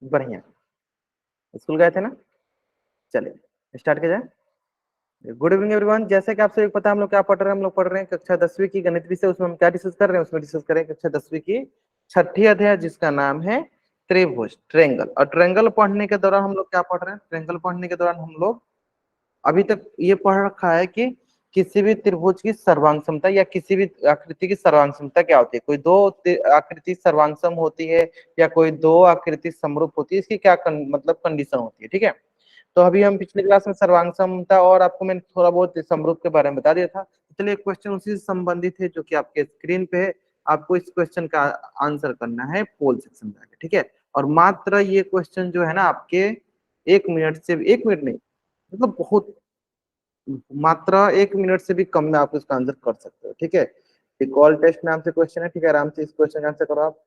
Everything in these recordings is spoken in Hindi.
बढ़िया। स्कूल गए थे ना? चलिए स्टार्ट किया जाए। Good evening everyone. जैसे कि आप सभी को पता है हम लोग क्या पढ़ रहे हैं, हम लोग पढ़ रहे हैं कक्षा 10वीं की गणित विषय। उसमें हम क्या डिस्कस कर रहे हैं, उसमें डिस्कस करें कक्षा 10वीं की छठी अध्याय जिसका नाम है त्रिभुज, ट्रेंगल। और ट्रेंगल पढ़ने के दौरान हम लोग क्या पढ़ रहे हैं, ट्रेंगल पढ़ने के दौरान हम लोग अभी तक ये पढ़ रखा है कि किसी भी त्रिभुज की सर्वांग क्षमता या किसी भी आकृति की सर्वांग क्षमता क्या होती है। कोई दो आकृति सर्वांग सम होती है या कोई दो आकृति समरूप होती है, इसकी क्या मतलब कंडीशन होती है। ठीक है, तो अभी हम पिछले क्लास में सर्वांग समता और आपको मैंने थोड़ा बहुत समरूप के बारे में बता दिया था। चलिए एक क्वेश्चन उसी से संबंधित है जो कि आपके स्क्रीन पे है। आपको इस क्वेश्चन का आंसर करना है पोल सेक्शन में आके, ठीक है। और मात्र ये क्वेश्चन जो है ना आपके 1 मिनट से, 1 मिनट नहीं, मतलब बहुत, मात्र 1 मिनट से भी कम में आप इसका आंसर कर सकते हो। ठीक है, कॉल टेस्ट नाम से क्वेश्चन है, ठीक है। आराम से इस क्वेश्चन का आंसर करो आप।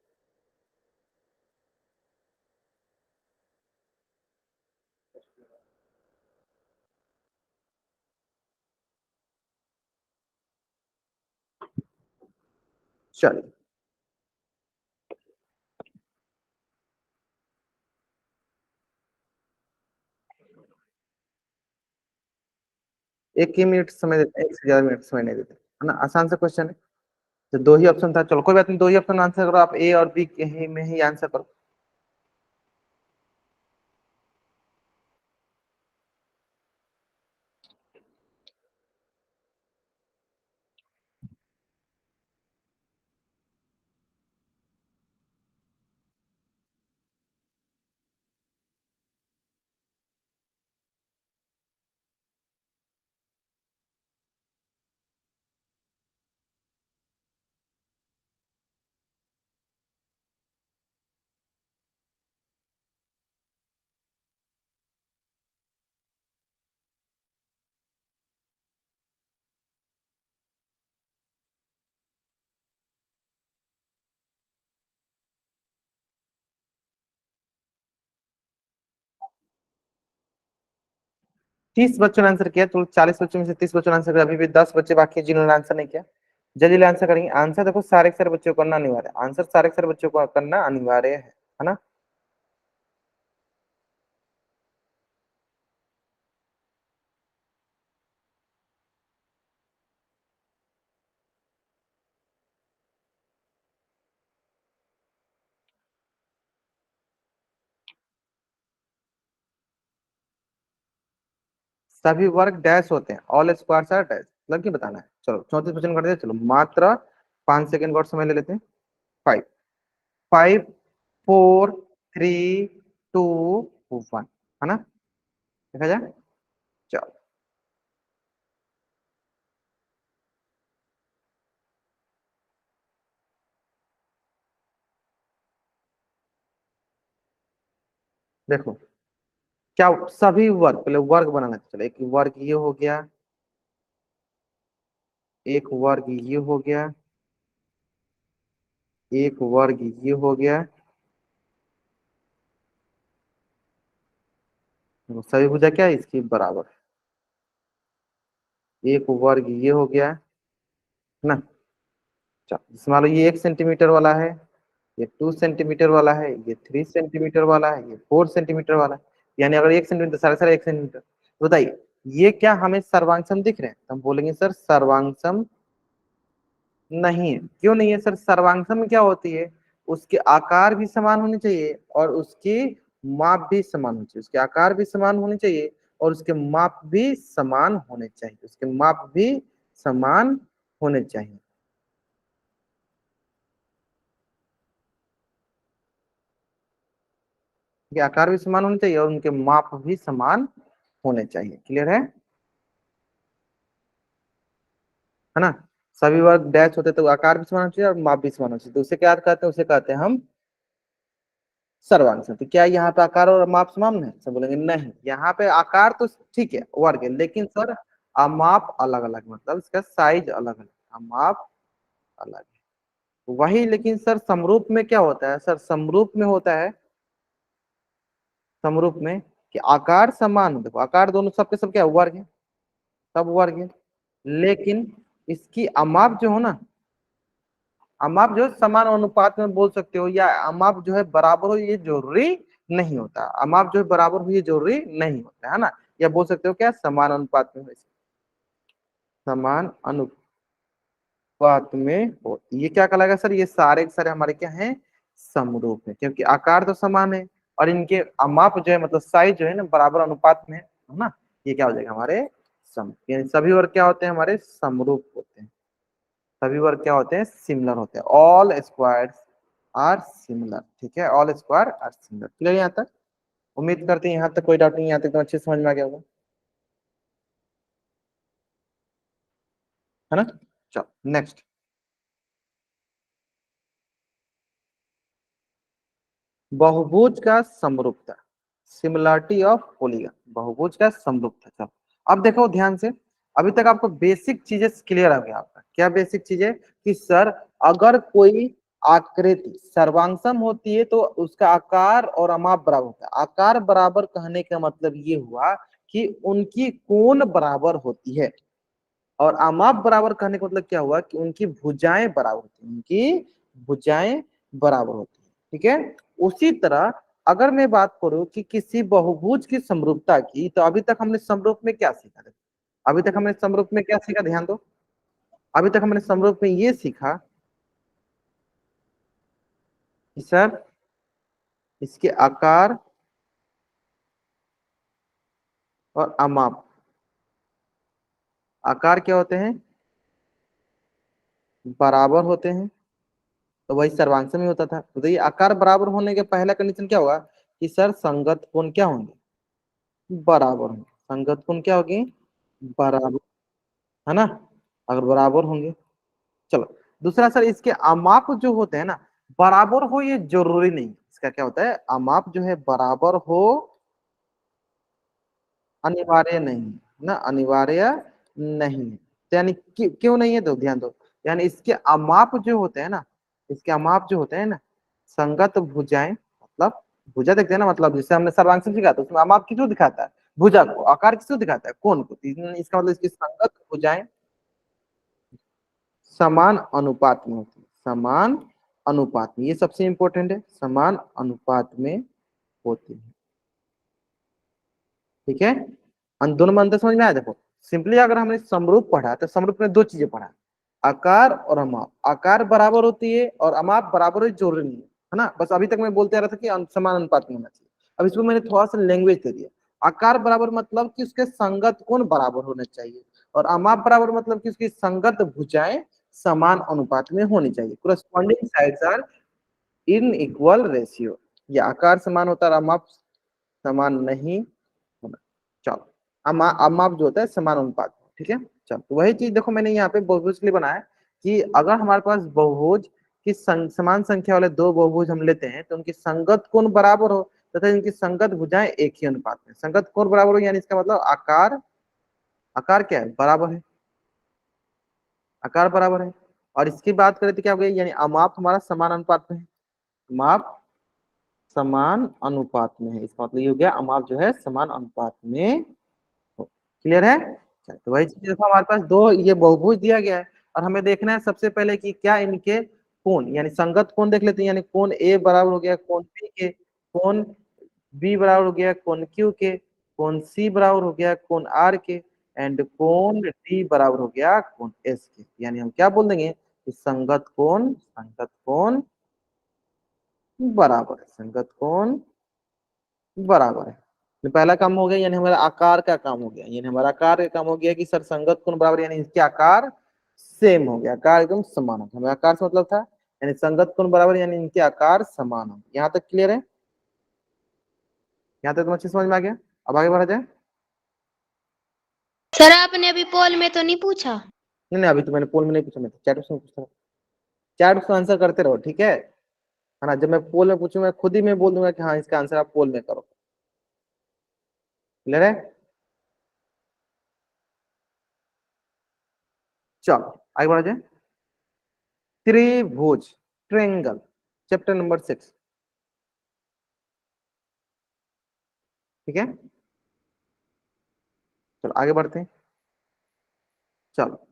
चलिए 1 ही मिनट समय देते हैं, एक से ज्यादा मिनट समय नहीं देते, है ना। आसान सा क्वेश्चन है। तो दो ही ऑप्शन था, चलो कोई बात नहीं, दो ही ऑप्शन आंसर करो आप, ए और बी के ही में ही आंसर करो। तीस बच्चों ने आंसर किया, तो 40 बच्चों में से 30 बच्चों ने आंसर किया, अभी भी 10 बच्चे बाकी हैं जिन्होंने आंसर नहीं किया। जल्दी आंसर करेंगे। आंसर देखो सारे के सारे बच्चों को करना अनिवार्य है, आंसर सारे के सारे बच्चों को करना अनिवार्य है ना। सभी वर्ग डैश होते हैं, ऑल स्क्वायर्स आर डैश, मतलब कि बताना है। चलो 34 क्वेश्चन कर दिया, चलो मात्र 5 सेकंड का और समय ले लेते हैं। 5, 5, 4, 3, 2, 1, है ना। देखा जाए, चलो देखो क्या सभी वर्ग, पहले वर्ग बनाना है। चलो एक वर्ग ये हो गया, एक वर्ग ये हो गया, एक वर्ग ये हो गया। तो सभी भुजा क्या है इसकी बराबर, एक वर्ग ये हो गया, है ना। चलो जैसे मान लो ये 1 सेंटीमीटर वाला है, ये 2 सेंटीमीटर वाला है, ये 3 सेंटीमीटर वाला है, ये 4 सेंटीमीटर वाला है। यानी अगर 1 सेंटीमीटर, सारे सारे 1 सेंटीमीटर, तो बताइए ये क्या हमें सर्वांगसम दिख रहे हैं, तो हम बोलेंगे सर सर्वांगसम नहीं है। क्यों नहीं है सर? सर्वांगसम में क्या होती है, उसके आकार भी समान होने चाहिए और उसकी माप भी समान होनी चाहिए, उसके आकार भी समान होने चाहिए और उसके माप भी समान होने चाहिए, उसके माप भी समान होने चाहिए। उनके आकार भी समान होने चाहिए और उनके माप भी समान होने चाहिए। क्लियर है ना। सभी वर्ग डैश होते तो आकार भी समान होना चाहिए और माप भी समान होना चाहिए, तो उसे क्या कहते हैं, उसे कहते हैं हम सर्वांग संख्या। तो क्या यहाँ पे आकार और माप समान है? सब बोलेंगे नहीं, यहाँ पे आकार तो ठीक है वर्ग है, लेकिन सर माप अलग अलग, मतलब इसका साइज अलग अलग, माप अलग है। वही लेकिन सर समरूप में क्या होता है सर, समरूप में होता है, समरूप में कि आकार समान हो, देखो आकार दोनों सबके सब क्या है, वर्ग है, सब वर्ग है। लेकिन इसकी अमाप जो हो ना, अमाप जो है समान अनुपात में बोल सकते हो, या अमाप जो है बराबर हो ये जरूरी नहीं होता। अमाप जो है बराबर हो ये जरूरी नहीं होता है ना, या बोल सकते हो क्या समान अनुपात में हो, समान अनुपात में हो, ये क्या कहलाएगा सर, ये सारे के सारे हमारे क्या हैं, समरूप है, क्योंकि आकार तो समान है और इनके अमाप जो है मतलब साइज जो है ना बराबर अनुपात में है ना, ये क्या हो जाएगा हमारे सम, यानी सभी वर्ग क्या होते हैं हमारे समरूप होते हैं, सभी वर्ग क्या होते हैं सिमिलर होते हैं, ऑल स्क्वायर्स आर सिमिलर, ठीक है, all square are similar. Clear यहाँ तक, उम्मीद करते हैं यहाँ तक कोई डाउट नहीं, यहाँ तक तो अच्छे से समझ में आ गया होगा, है ना। चलो नेक्स्ट, बहुभुज का समरूपता, सिमिलरिटी ऑफ पॉलीगन, बहुभुज का समरूपता। चलो अब देखो ध्यान से, अभी तक आपको बेसिक चीजें क्लियर हो गया आपका, क्या बेसिक चीजें, कि सर अगर कोई आकृति सर्वांगसम होती है तो उसका आकार और अमाप बराबर होता है। आकार बराबर कहने का मतलब ये हुआ कि उनकी कोण बराबर होती है, और अमाप बराबर कहने का मतलब क्या हुआ कि उनकी भुजाएं बराबर होती हैं, उनकी भुजाएं बराबर होती है, ठीक है। उसी तरह अगर मैं बात करूं कि किसी बहुभुज की समरूपता की, तो अभी तक हमने समरूप में क्या सीखा था, अभी तक हमने समरूप में क्या सीखा, ध्यान दो, अभी तक हमने समरूप में ये सीखा कि सर इसके आकार और अमाप, आकार क्या होते हैं बराबर होते हैं, तो वही सर्वांश में होता था। तो ये आकार बराबर होने के पहला कंडीशन क्या होगा कि सर संगत कोण क्या होंगे, बराबर होंगे, संगत कोण क्या होगी, बराबर, है ना, अगर बराबर होंगे। चलो दूसरा सर, इसके अमाप जो होते हैं ना बराबर हो ये जरूरी नहीं, इसका क्या होता है अमाप जो है बराबर हो अनिवार्य नहीं, ना अनिवार्य नहीं है। तो यानी क्यों नहीं है, तो ध्यान दो, यानी इसके अमाप जो होते हैं ना, इसके अमाप जो होते हैं ना, संगत भुजाएं, मतलब भुजा देखते हैं ना, मतलब जैसे हमने सर्वांश सीखा था उसमें अमाप किसको दिखाता है, भुजा को, आकार किसको दिखाता है कोण को, तो इसका मतलब इसकी संगत भुजाएं समान अनुपात में होती है, समान अनुपात में, ये सबसे इंपॉर्टेंट है, समान अनुपात में होती है, ठीक है। दोनों में अंतर समझ में आया, देखो सिंपली अगर हमने समरूप पढ़ा तो समरूप में दो चीजें पढ़ा, आकार और अमाप, आकार बराबर होती है और अमाप बराबर हो जरूरी नहीं है ना, बस अभी तक मैं बोलते आ रहा था कि समान अनुपात में होना चाहिए। अब इसमें मैंने थोड़ा सा लैंग्वेज दे दिया, आकार बराबर मतलब कि उसके संगत कोण बराबर होने चाहिए, और अमाप बराबर मतलब कि उसकी संगत भुजाएं समान अनुपात में होनी चाहिए, corresponding sides are in equal ratio, ये आकार समान होता है और अमाप समान नहीं होना। चलो अमाप जो होता है समान अनुपात, ठीक है। चलो तो वही चीज देखो मैंने यहाँ पे बहुभुज के लिए बनाया कि अगर हमारे पास बहुभुज की समान संख्या वाले दो बहुभुज हम लेते हैं तो उनकी संगत कोण बराबर हो तथा इनकी संगत भुजाएं एक ही अनुपात में, संगत कोण बराबर हो यानी इसका मतलब आकार, आकार क्या है बराबर है, आकार बराबर है, और इसकी बात करें तो क्या हो गया, यानी अमाप हमारा समान अनुपात में है, अमाप समान अनुपात में है, इसका मतलब ये हो गया अमाप जो है समान अनुपात में, क्लियर है। चल, तो वही चीज देखो हमारे पास दो ये बहुभुज दिया गया है, और हमें देखना है सबसे पहले कि क्या इनके कोण, यानी संगत कोण देख लेते हैं, यानी कोण ए बराबर हो गया कोण बी के, कोण बी बराबर हो गया कोण क्यू के, कोण सी बराबर हो गया कोण आर के, एंड कोण डी बराबर हो गया कोण एस के, यानी हम क्या बोल देंगे कि संगत कोण बराबर है, संगत कोण बराबर है। तो पहला काम हो गया, यानी हमारा आकार का काम हो गया, यानी हमारा आकार का काम हो गया कि सर संगत कोण बराबर, यानी इसके आकार सेम हो गया, आकार एकदम समान हो गया, हमें आकार से मतलब था यानी संगत कोण बराबर यानी इनके आकार समान हो, यहाँ तक क्लियर है, यहाँ तक तुम अच्छी समझ में आ गया। अब आगे बढ़ा जाए। सर आपने अभी पोल में तो नहीं पूछा? नहीं नहीं, अभी तो मैंने पोल में नहीं पूछा, मैं चैट में पूछता हूँ, चैट में आंसर करते रहो, ठीक है ना, जब मैं पोल में पूछूंगा खुद ही मैं बोल दूंगा कि हाँ इसका आंसर आप पोल में करो, क्लियर है। चलो आगे बढ़ा जाए, त्रिभुज, ट्रेंगल, चैप्टर नंबर 6, ठीक है। चलो आगे बढ़ते हैं, चलो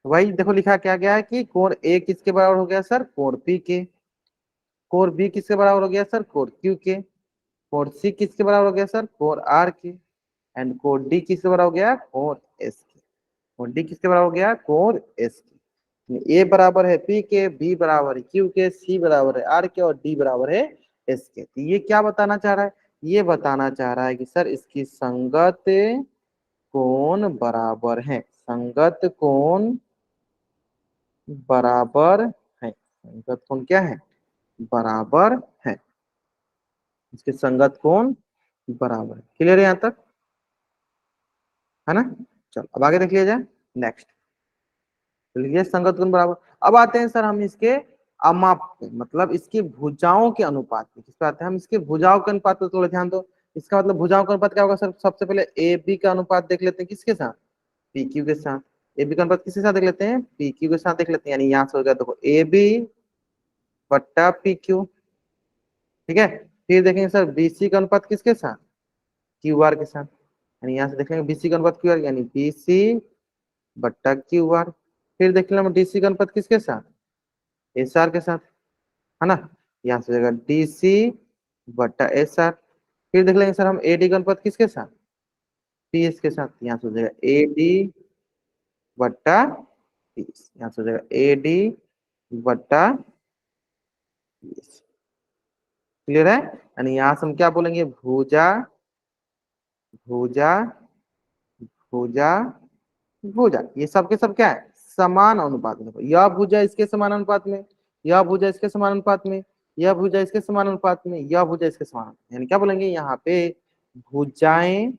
वही देखो लिखा क्या गया है कि कोण ए किसके बराबर हो गया सर, कोण पी के। कोण बी किसके बराबर हो गया सर, कोण क्यू के। कोण सी किसके बराबर हो गया सर, कोण आर के। एंड कोण डी किसके बराबर हो गया, कोण एस के। कोण डी किसके बराबर हो गया, कोण एस के। ए बराबर है पी के, बी बराबर है क्यू के, सी बराबर है आर के और डी बराबर है एस के। तो ये क्या बताना चाह रहा है, ये बताना चाह रहा है कि सर इसकी संगत कोण बराबर है, संगत कोण बराबर है, संगत कोण क्या है, बराबर है। इसके संगत कोण बराबर है। क्लियर है यहां तक, है ना। चलो अब आगे देख लिया जाए। नेक्स्ट ये संगत कोण बराबर। अब आते हैं सर हम इसके अमाप पे, मतलब इसकी भुजाओं के अनुपात में। किस पे आते हैं हम, इसके भुजाओं के अनुपात पे थोड़ा ध्यान दो। इसका मतलब भुजाओं का अनुपात क्या होगा सर, सबसे पहले ए बी का अनुपात देख लेते हैं, किसके साथ, पी क्यू के साथ। ए बी का अनुपात किसके साथ देख लेते हैं, पी क्यू के साथ देख लेते हैं। यानी यहाँ से हो गया देखो ए बी बट्टा पी क्यू, ठीक है। फिर देखेंगे सर बीसी का अनुपात किसके साथ, क्यू आर के साथ। यानी यहाँ से देखेंगे बीसी का अनुपात क्यू आर, यानी बीसी बट्टा क्यू आर। फिर देख लेंगे डीसी का अनुपात किसके साथ, एस आर के साथ, है ना। यहाँ से हो जाएगा डीसी बट्टा एस आर। फिर देख लेंगे सर हम एडी का अनुपात किसके साथ, पी एस के साथ। यहाँ से हो जाएगा एडी बट्टा पी एस, यहाँ से हो जाएगा एडी बट्टा पी एस। क्लियर है। यानी यहाँ से हम क्या बोलेंगे, भुजा भुजा भुजा भुजा, ये सब के सब क्या है, समान अनुपात में। यह भुजा इसके समान अनुपात में, यह भुजा इसके समान अनुपात में, यह भुजा इसके समान अनुपात में, यह भुजा इसके समान अनुपात में। यानी क्या बोलेंगे यहाँ पे, भुजाएं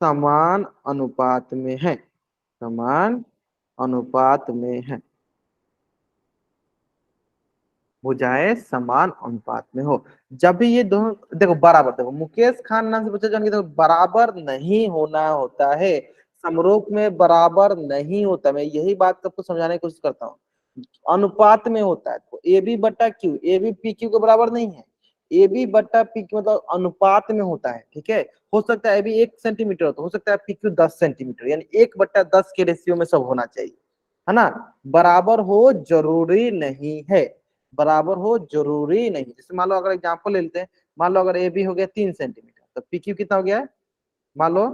समान अनुपात में है, समान अनुपात में है, भुजाएं समान अनुपात में हो। जब भी ये दोनों देखो बराबर, देखो मुकेश खान नाम से बच्चा जान के देखो, बराबर नहीं होना होता है, समरूप में बराबर नहीं होता। मैं यही बात आपको समझाने की कोशिश करता हूँ, अनुपात में होता है। तो ए बी बट्टा Q, A B P Q के बराबर नहीं है, ए बी बट्टा पी क्यू मतलब अनुपात में होता है, ठीक है। हो सकता है ए बी 1 सेंटीमीटर हो, तो हो सकता है पी क्यू 10 सेंटीमीटर, यानी 1/10 के रेशियो में सब होना चाहिए, है ना। बराबर हो जरूरी नहीं है, बराबर हो जरूरी नहीं। जैसे मान लो अगर एग्जांपल ले लेते हैं, मान लो अगर ए बी हो गया 3 सेंटीमीटर, तो पी क्यू कितना हो गया है, मान लो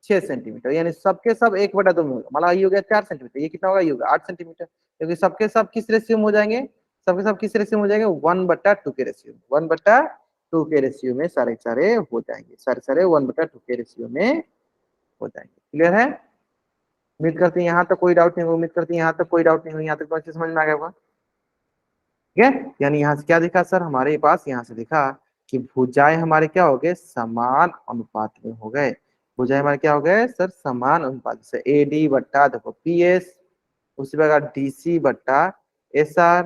6 सेंटीमीटर, यानी सबके सब 1/2 में होगा। मान लो ये हो गया 4 सेंटीमीटर, ये कितना होगा, ये होगा 8 सेंटीमीटर, क्योंकि सबके सब किस रेशियो में हो जाएंगे, सबके सब किस रेशियो में हो जाएंगे, 1/2 के रेशियो, 1/2 के रेशियो में सारे सारे हो जाएंगे, सारे सारे 1/2 के रेशियो में हो जाएंगे। क्लियर है। उम्मीद करते हैं यहाँ तक कोई डाउट नहीं होगा, उम्मीद करते हैं यहाँ तक कोई डाउट नहीं होगा, यहाँ तक तो अच्छे समझ में आ गया होगा। ठीक है। यानी यहाँ से क्या दिखा सर हमारे पास, यहाँ से दिखा कि भुजाएं हमारे क्या हो गए, समान अनुपात में हो गए। भुजाएं हमारे क्या हो गए सर, समान अनुपात से। ए डी बट्टा देखो पी एस, उसी प्रकार डी सी बट्टा एस आर,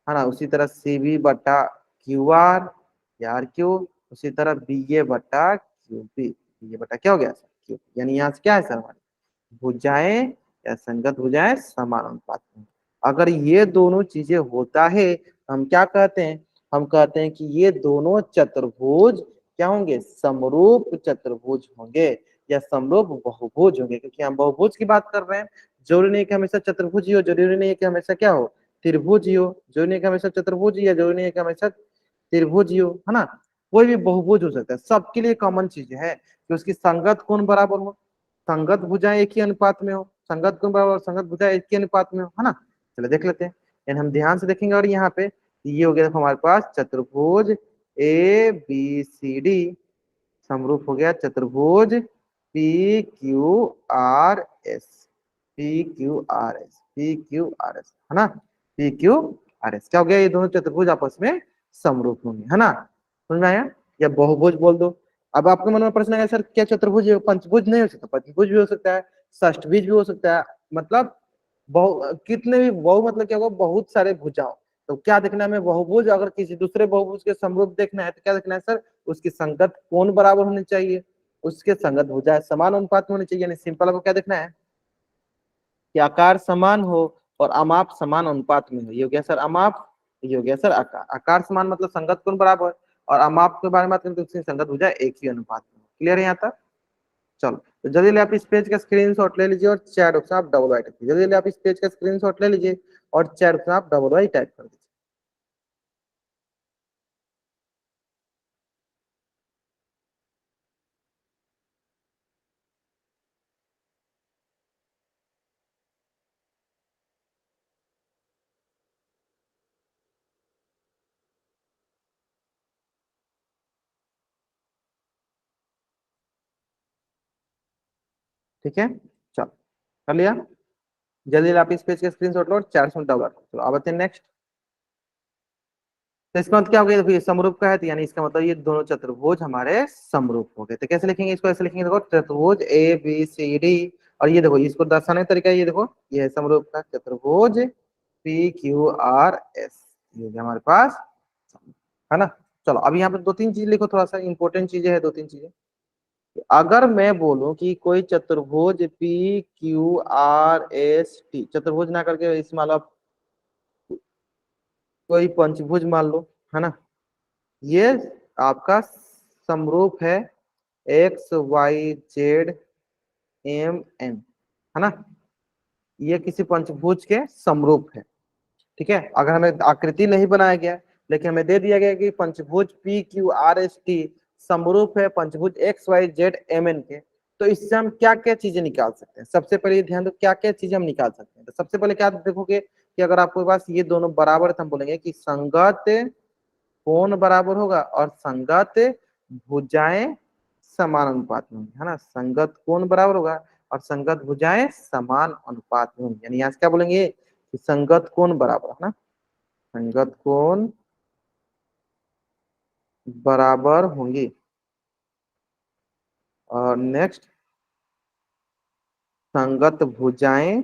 है ना। उसी तरह सी बी बट्टा क्यू आर या आर क्यू, उसी तरह बी ए बट्टा क्यू बी, बी ए बट्टा क्या हो गया सर, क्यू। यानी यहाँ से क्या है सर हमारे भुजाएं या संगत भुजाएं समान अनुपात में। अगर ये दोनों चीजें होता है हम क्या कहते हैं, हम कहते हैं कि ये दोनों चतुर्भुज क्या होंगे, समरूप चतुर्भुज होंगे या समरूप बहुभुज होंगे, क्योंकि हम बहुभुज की बात कर रहे हैं। जरूरी नहीं कि हमेशा चतुर्भुज ही हो, जरूरी नहीं है कि हमेशा क्या हो, त्रिभुज ही हो, जरूरी नहीं कि हमेशा चतुर्भुज ही है, जरूरी नहीं है कि हमेशा त्रिभुज ही हो, है ना। कोई भी बहुभुज हो सकता है। सबके लिए कॉमन चीज है कि उसकी संगत कोण बराबर हो, संगत भुजाएं एक ही अनुपात में हो, संगत कोण बराबर संगत भुजाएं एक ही अनुपात में हो, है ना। चलो देख लेते हैं, यानी हम ध्यान से देखेंगे। और यहाँ पे ये हो गया देखो हमारे पास चतुर्भुज ए बी सी डी समरूप हो गया चतुर्भुज P Q R S, P Q R S, P Q R S, है ना। पी क्यू आर एस क्या हो गया, ये दोनों चतुर्भुज आपस में समरूप होंगे, है ना। समझ में आया, या बहुभुज बोल दो। अब आपके मन में प्रश्न है सर क्या चतुर्भुज पंचभुज नहीं हो सकता, पंचभुज भी हो सकता है, षष्ठभुज भी हो सकता है, मतलब बहु कितने भी बहु मतलब क्या होगा, बहुत सारे भुजाओं। तो क्या देखना है हमें, बहुभुज अगर किसी दूसरे बहुभुज के समरूप देखना है तो क्या देखना है सर, उसकी संगत कोण बराबर होनी चाहिए, उसके संगत भुजाएं समान अनुपात में होनी चाहिए। यानी सिंपल आपको क्या देखना है कि आकार समान हो और अमाप समान अनुपात में हो। ये हो गया सर अमाप, ये हो गया सर आकार। आकार समान मतलब संगत कोण बराबर, और अमाप के बारे में बात करें तो उसकी संगत भुजा एक ही अनुपात में। क्लियर है यहाँ तक। चलो तो जल्दी जल्दी आप इस पेज का स्क्रीनशॉट ले लीजिए और चैट बॉक्स में आप डबल वाई टाइप कीजिए। जल्दी जल्दी आप इस पेज का स्क्रीनशॉट ले लीजिए और चैट बॉक्स में आप डबल वाई टाइप कर दीजिए। ठीक है, चलो कर लिया। जल्दी जल्दी आप इस पेज का स्क्रीनशॉट लो और चैट में डबल। चलो अब आते हैं नेक्स्ट। तो इसका मतलब क्या हो गया, देखो ये समरूप का है, तो यानी इसका मतलब ये दोनों चतुर्भुज हमारे समरूप हो गए। तो कैसे लिखेंगे इसको, ऐसे लिखेंगे, देखो चतुर्भुज ए बी सी डी, और ये देखो इसको दर्शाने का तरीका ये देखो, ये है समरूप का चतुर्भुज पी क्यू आर एस, ये है हमारे पास, है ना। चलो अब यहाँ पे दो तीन चीज लिखो, थोड़ा सा इंपॉर्टेंट चीजें है दो तीन चीजें। अगर मैं बोलूं कि कोई चतुर्भुज P Q R S T, चतुर्भुज ना करके इसमें आप कोई पंचभुज मान लो, है ना, ये आपका समरूप है X Y Z M N, है ना, ये किसी पंचभुज के समरूप है। ठीक है, अगर हमें आकृति नहीं बनाया गया लेकिन हमें दे दिया गया कि पंचभुज P Q R S T समरूप है पंचभुज X Y Z M N के, तो इससे हम क्या क्या चीजें निकाल सकते हैं। सबसे पहले ये ध्यान दो क्या क्या चीजें हम निकाल सकते हैं। तो सबसे पहले क्या देखोगे कि अगर आपके पास ये दोनों बराबर है तो हम बोलेंगे कि संगत कोण बराबर होगा और संगत भुजाएं समान अनुपात में होंगी, है ना, संगत कोण बराबर होगा और संगत भुजाएं समान अनुपात में होंगी। यानी यहाँ से क्या बोलेंगे कि संगत कोण बराबर, है ना, संगत कोण बराबर होंगी। और नेक्स्ट, संगत भुजाएं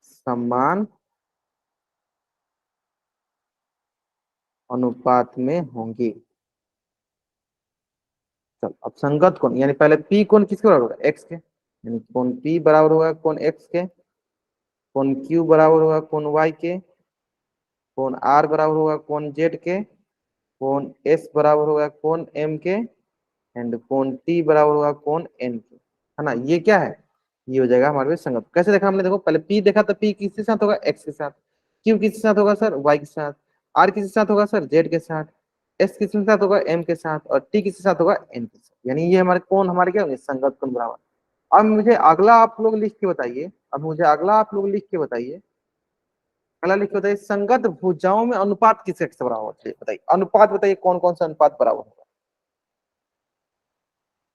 समान अनुपात में होंगी। चल अब संगत कोण यानी पहले पी कोण किसके बराबर होगा, एक्स के, यानी कोण पी बराबर होगा कोण एक्स के, कोण क्यू बराबर होगा कोण वाई के, कोण आर बराबर होगा कोण जेड के, कोण एस बराबर होगा कोण एम के, एंड कोण टी बराबर होगा कोण एन के, है ना। ये क्या है, ये हो जाएगा हमारे पास संगत। कैसे देखा हमने, देखो पहले पी देखा तो पी किसके साथ होगा, एक्स के साथ, क्यू किसके साथ होगा सर, वाई के साथ, आर किसके साथ होगा सर, जेड के साथ, एस किसके साथ होगा, एम के साथ, और टी किसके साथ होगा, एन के साथ। यानी ये हमारे कौन हमारे क्या होंगे, संगत कोण बराबर। अब मुझे अगला आप लोग लिख के बताइए, अब मुझे अगला आप लोग लिख के बताइए, अगला लिख के बताइए, संगत भुजाओं में अनुपात किसके बराबर होता है, बताइए अनुपात, बताइए कौन कौन सा अनुपात बराबर होगा।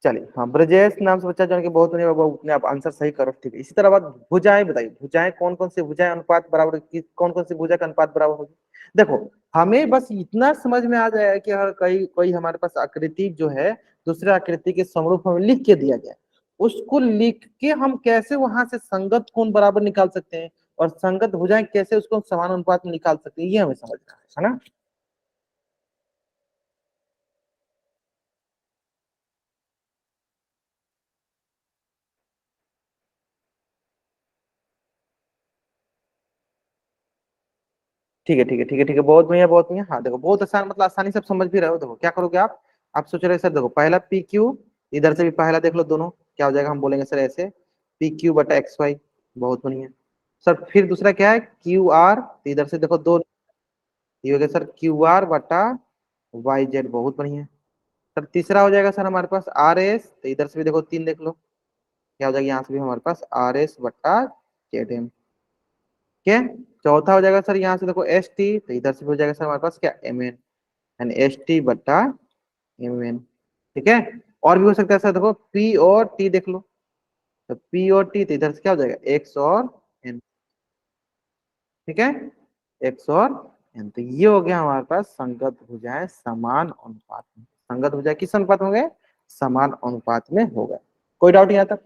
चलिए हाँ, ब्रजेश नाम से बच्चा जान के बहुत बढ़िया, वो अपने आप आंसर सही करो, ठीक है। इसी तरह बात भुजाएं बताइए, भुजाएं कौन कौन सी भुजाएं अनुपात बराबर कौन कौन सी भुजा का अनुपात बराबर होगी। देखो हमें बस इतना समझ में आ जाए कि हर कई कोई हमारे पास आकृति जो है दूसरे आकृति के समरूप में लिख के दिया गया, उसको लिख के हम कैसे वहां से संगत कोण बराबर निकाल सकते हैं और संगत भुजाएं कैसे उसको समान अनुपात में निकाल सकते हैं, ये हमें समझना है ना। ठीक है ठीक है ठीक है ठीक है, बहुत बढ़िया बहुत बढ़िया। हाँ देखो बहुत आसान, मतलब आसानी से आप समझ भी रहे हो। देखो क्या करोगे आप सोच रहे सर, देखो पहला पी क्यू, इधर से भी पहला देख लो दोनों क्या हो जाएगा, हम बोलेंगे सर ऐसे पी क्यू बटा एक्स वाई, बहुत बढ़िया सर। फिर दूसरा क्या है क्यू आर, इधर से देखो दो, ये हो गया सर क्यू आर बटा वाई जेड, बहुत बढ़िया सर। तीसरा हो जाएगा सर हमारे पास आर एस, तो इधर से भी देखो तीन देख लो क्या हो जाएगा, यहाँ से भी हमारे पास आर एस बटा जेड एम, ठीक है। चौथा हो जाएगा सर यहाँ से देखो एस टी, तो इधर से भी हो जाएगा सर हमारे पास क्या M N, and S T बटा एम एन, ठीक है। और भी हो सकता है सर, देखो पी और टी देख लो, तो पी और टी, तो इधर से क्या हो जाएगा एक्स और एन, ठीक है, एक्स और एन। तो ये हो गया हमारे पास संगत भुजाएं समान अनुपात में, संगत भुजाएं किस अनुपात में हो गए, समान अनुपात में हो गए। कोई डाउट यहाँ तक,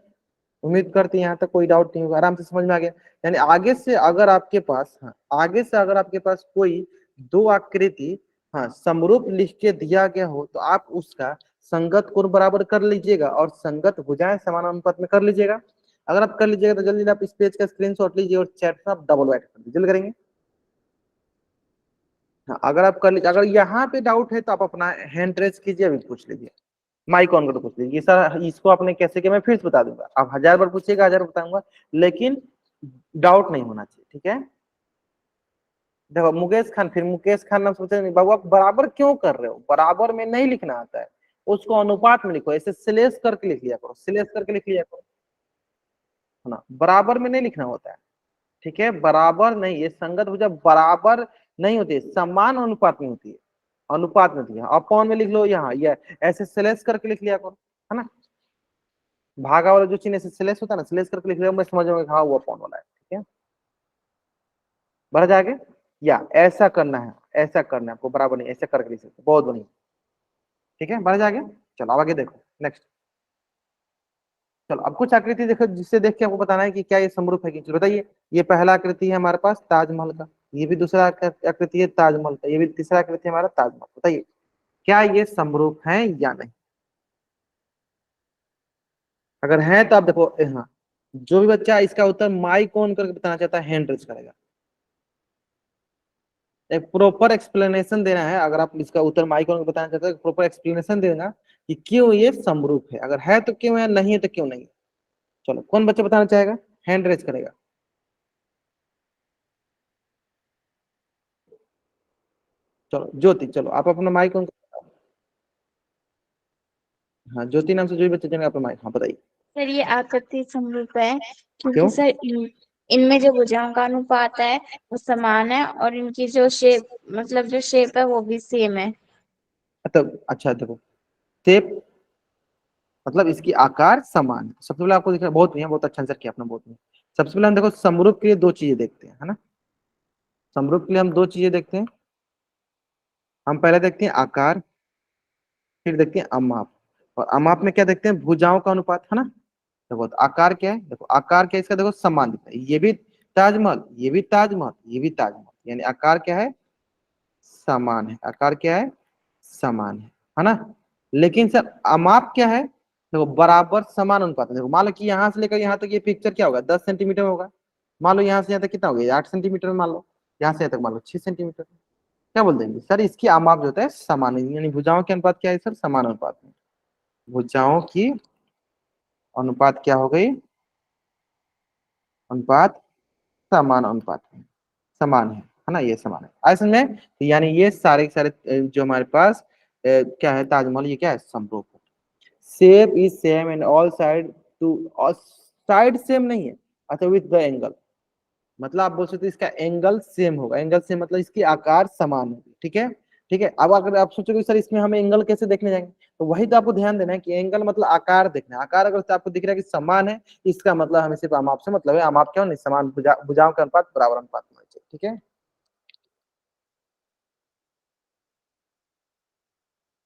उम्मीद करते हैं यहाँ तक कोई डाउट नहीं होगा, आराम से समझ में आ गया। यानी आगे से अगर आपके पास, हाँ आगे से अगर आपके पास कोई दो आकृति हाँ समरूप लिख के दिया गया हो तो आप उसका संगत कोण बराबर कर लीजिएगा और संगत भुजाएं समान अनुपात में कर लीजिएगा। अगर आप कर लीजिएगा तो जल्दी आप इस पेज का स्क्रीनशॉट लीजिए और चैट में आप डबल राइट कर दीजिए, जल्दी करेंगे। हाँ, अगर आप कर लीजिए, अगर यहाँ पे डाउट है तो आप अपना हैंड रेज कीजिए, अभी पूछ लीजिए, माइक ऑन करके पूछ लीजिए। ये सर इसको आपने कैसे किया मैं फिर से बता दूंगा, आप 1000 बार पूछिएगा, 1000 बताऊंगा, लेकिन डाउट नहीं होना चाहिए, ठीक है। देखो मुकेश खान, फिर मुकेश खान नाम सोचे नहीं बाबू, आप बराबर क्यों कर रहे हो, बराबर में नहीं लिखना आता है, उसको अनुपात में लिखो, ऐसे स्लेश करके लिख लिया करो, स्लेश करके लिख लिया करो, है ना, बराबर में नहीं लिखना होता है, ठीक है। बराबर नहीं, ये संगत भुजा बराबर नहीं होती है, समान अनुपात में होती है, अनुपात में होती है। अपॉन में लिख लो यहाँ, ये ऐसे स्लेश करके लिख लिया करो, है ना। भागा वाला जो चिन्ह ऐसे स्लेश होता है ना, स्लेश करके लिख लिया, मैं समझ जाऊंगा हाँ वो अपॉन वाला है, ठीक है। बढ़ जाएगा, या ऐसा करना है, ऐसा करना है आपको, बराबर नहीं, ऐसा करके लिख सकते, बहुत बढ़िया, ठीक है। बढ़ जाएगा, चलो अब आगे देखो नेक्स्ट। चलो अब कुछ आकृति देखो, जिससे देख के आपको बताना है कि क्या ये समरूप है कि, चलो बताइए। ये पहला आकृति है हमारे पास ताजमहल का, ये भी दूसरा आकृति है ताजमहल का, ये भी तीसरा आकृति है हमारा ताजमहल, बताइए क्या ये समरूप है या नहीं। अगर है तो आप देखो, हाँ, जो भी बच्चा इसका उत्तर माइक ऑन करके बताना चाहता है हैंड रेज करेगा। एक प्रॉपर एक्सप्लेनेशन देना है, अगर आप इसका उत्तर माइक ऑन करके बताना चाहते हो, प्रॉपर एक्सप्लेनेशन देना कि क्यों ये समरूप है, अगर है तो क्यों है, नहीं है तो क्यों नहीं है। चलो कौन बच्चा बताना चाहेगा, हैंड रेज करेगा। चलो ज्योति, चलो आप अपना माइक ऑन। हाँ ज्योति नाम से जो भी बच्चे जाएंगे अपना माइक, हाँ बताइए। सर ये आकृति समरूप है क्यों। क्योंकि सर इनमें जो भुजाओं का अनुपात है वो समान है और इनकी जो शेप मतलब जो शेप है वो भी सेम है। तो अच्छा देखो, शेप मतलब इसकी आकार समान है, सबसे पहले आपको दिख रहा है, बहुत बढ़िया, बहुत अच्छा आंसर किया आपने, बहुत बढ़िया। सबसे पहले हम देखो समरूप के लिए दो चीजें देखते हैं, है ना। समरूप के लिए हम दो चीजें देखते हैं, हम पहले देखते हैं आकार, फिर देखते हैं अमाप। और अमाप में क्या देखते हैं, भुजाओं का अनुपात, है ना। देखो तो आकार क्या है, देखो आकार क्या है इसका, देखो समान दिखता है, ये भी ताजमहल, ये भी ताजमहल, ये भी ताजमहल, यानी आकार क्या है, समान है, आकार क्या है, समान है ना। लेकिन सर अमाप क्या है, देखो बराबर समान अनुपात है। देखो मान लो कि यहाँ से लेकर यहाँ तक ये पिक्चर क्या होगा, 10 सेंटीमीटर होगा, मान लो यहाँ से यहाँ तक कितना हो गया, 8 सेंटीमीटर, मान लो यहाँ से यहाँ तक मान लो 6 सेंटीमीटर, क्या बोल देंगे सर, इसकी अमाप जो होता है समान है, यानी भुजाओं के अनुपात क्या है सर, समान अनुपात में, भुजाओं की अनुपात क्या हो गई, अनुपात समान अनुपात में, समान है ना, ये समान है ऐसे में, तो यानी ये सारे के सारे जो हमारे पास क्या है ताजमहल, ये क्या है समरूप है। Shape is same and all side too, और साइड सेम नहीं है, अच्छा विद द एंगल, मतलब आप बोल सकते हैं इसका एंगल सेम होगा, एंगल सेम मतलब इसकी आकार समान होगी, ठीक है। ठीक है, अब अगर आप सोचोगे सर इसमें हमें एंगल कैसे देखने जाएंगे, तो वही तो आपको ध्यान देना है कि एंगल मतलब आकार देखना है, आकार अगर आपको दिख रहा है कि समान है, इसका मतलब हमें सिर्फ अमाप से मतलब है, अमाप क्या नहीं, समान भुजाओं का अनुपात बराबर अनुपात में होना चाहिए, ठीक है।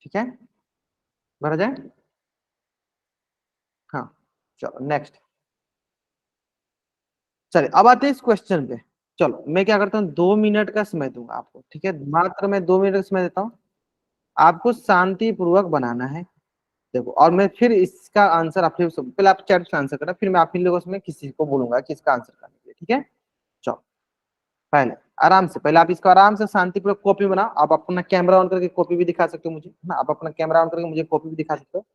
ठीक है, भरा जाए, हाँ। चलो नेक्स्ट, चलिए अब आते हैं इस क्वेश्चन पे। चलो मैं क्या करता हूँ, 2 मिनट का समय दूंगा आपको, ठीक है, मात्र मैं 2 मिनट का समय देता हूँ, आपको शांति पूर्वक बनाना है। देखो और मैं फिर इसका आंसर आप पहले आप चैट से आंसर करना, फिर मैं आप इन लोगों में किसी को बोलूंगा कि इसका आंसर करने के लिए, ठीक है। चलो पहले आराम से, पहले आप इसको आराम से शांतिपूर्वक कॉपी बनाओ, आप अपना कैमरा ऑन करके कॉपी भी दिखा सकते हो मुझे, है ना, आप अपना कैमरा ऑन करके मुझे कॉपी भी दिखा सकते हो।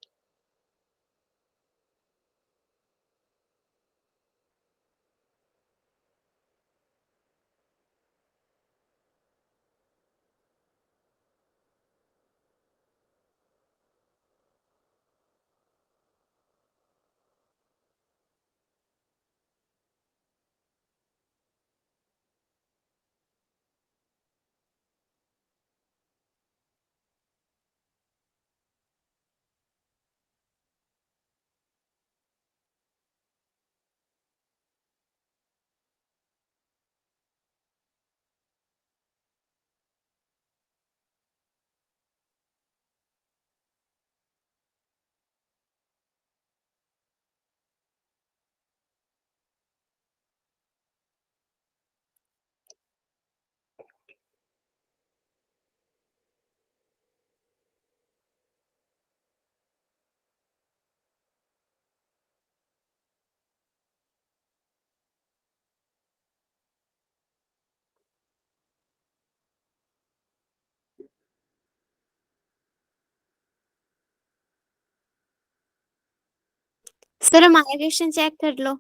सर हमारा क्वेश्चन चेक कर लो।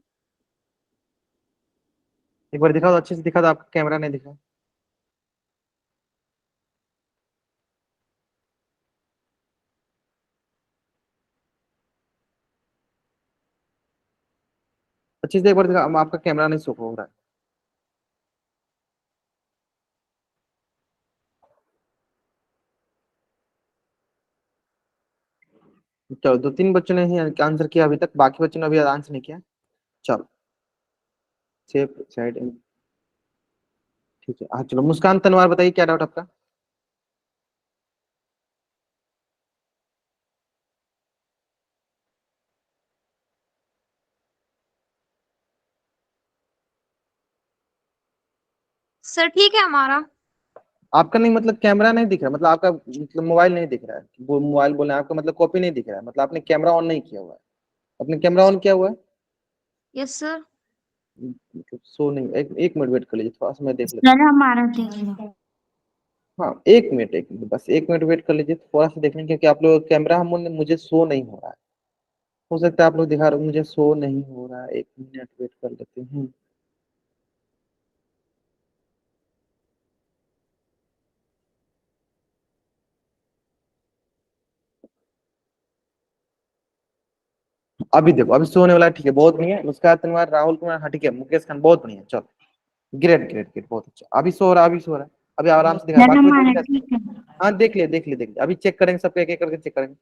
एक बार दिखाओ, अच्छे से दिखा दो, आपका कैमरा नहीं दिखा। अच्छे से एक बार दिखा, आपका कैमरा नहीं शो हो रहा है। चलो, 2-3 बच्चों ने ही आंसर किया अभी तक, बाकी बच्चों ने अभी आंसर नहीं किया। चलो, सेफ साइड, ठीक है। हाँ चलो, मुस्कान तनवार बताइए क्या डाउट आपका। सर ठीक है हमारा। आपका नहीं मतलब कैमरा नहीं दिख रहा, मतलब आपका मतलब मोबाइल नहीं दिख रहा है, वो मोबाइल बोल रहे हैं आपका, मतलब कॉपी नहीं दिख रहा है, मतलब आपने कैमरा ऑन नहीं किया हुआ है। आपने कैमरा ऑन किया हुआ है? Yes sir. मतलब शो नहीं, एक मिनट वेट कर लीजिए, थोड़ा सा मैं देख लेता सर हमारा देख लो। हूँ। हाँ, एक मिनट बस, एक मिनट वेट कर लीजिए, थोड़ा सा देख लेंगे, क्योंकि आप लोग कैमरा हम मुझे शो नहीं हो रहा है। हो सकता है आप लोग दिखा रहे हो, मुझे शो नहीं हो रहा है, 1 मिनट वेट कर लेते हैं। अभी देखो, अभी शो होने वाला है, ठीक है, बहुत बढ़िया। मुस्कान तनवार, राहुल कुमार, हाँ ठीक है, मुकेश खान, बहुत बढ़िया, चलो, ग्रेट ग्रेट ग्रेट, बहुत अच्छा। अभी सो रहा है, अभी सो रहा है, अभी आराम से दिखा, सर बाकी बच्चे हमारा दिखा। ठीक है। हाँ देख लिया देख लिया देख लिया, अभी चेक करेंगे, सबको एक एक करके चेक करेंगे।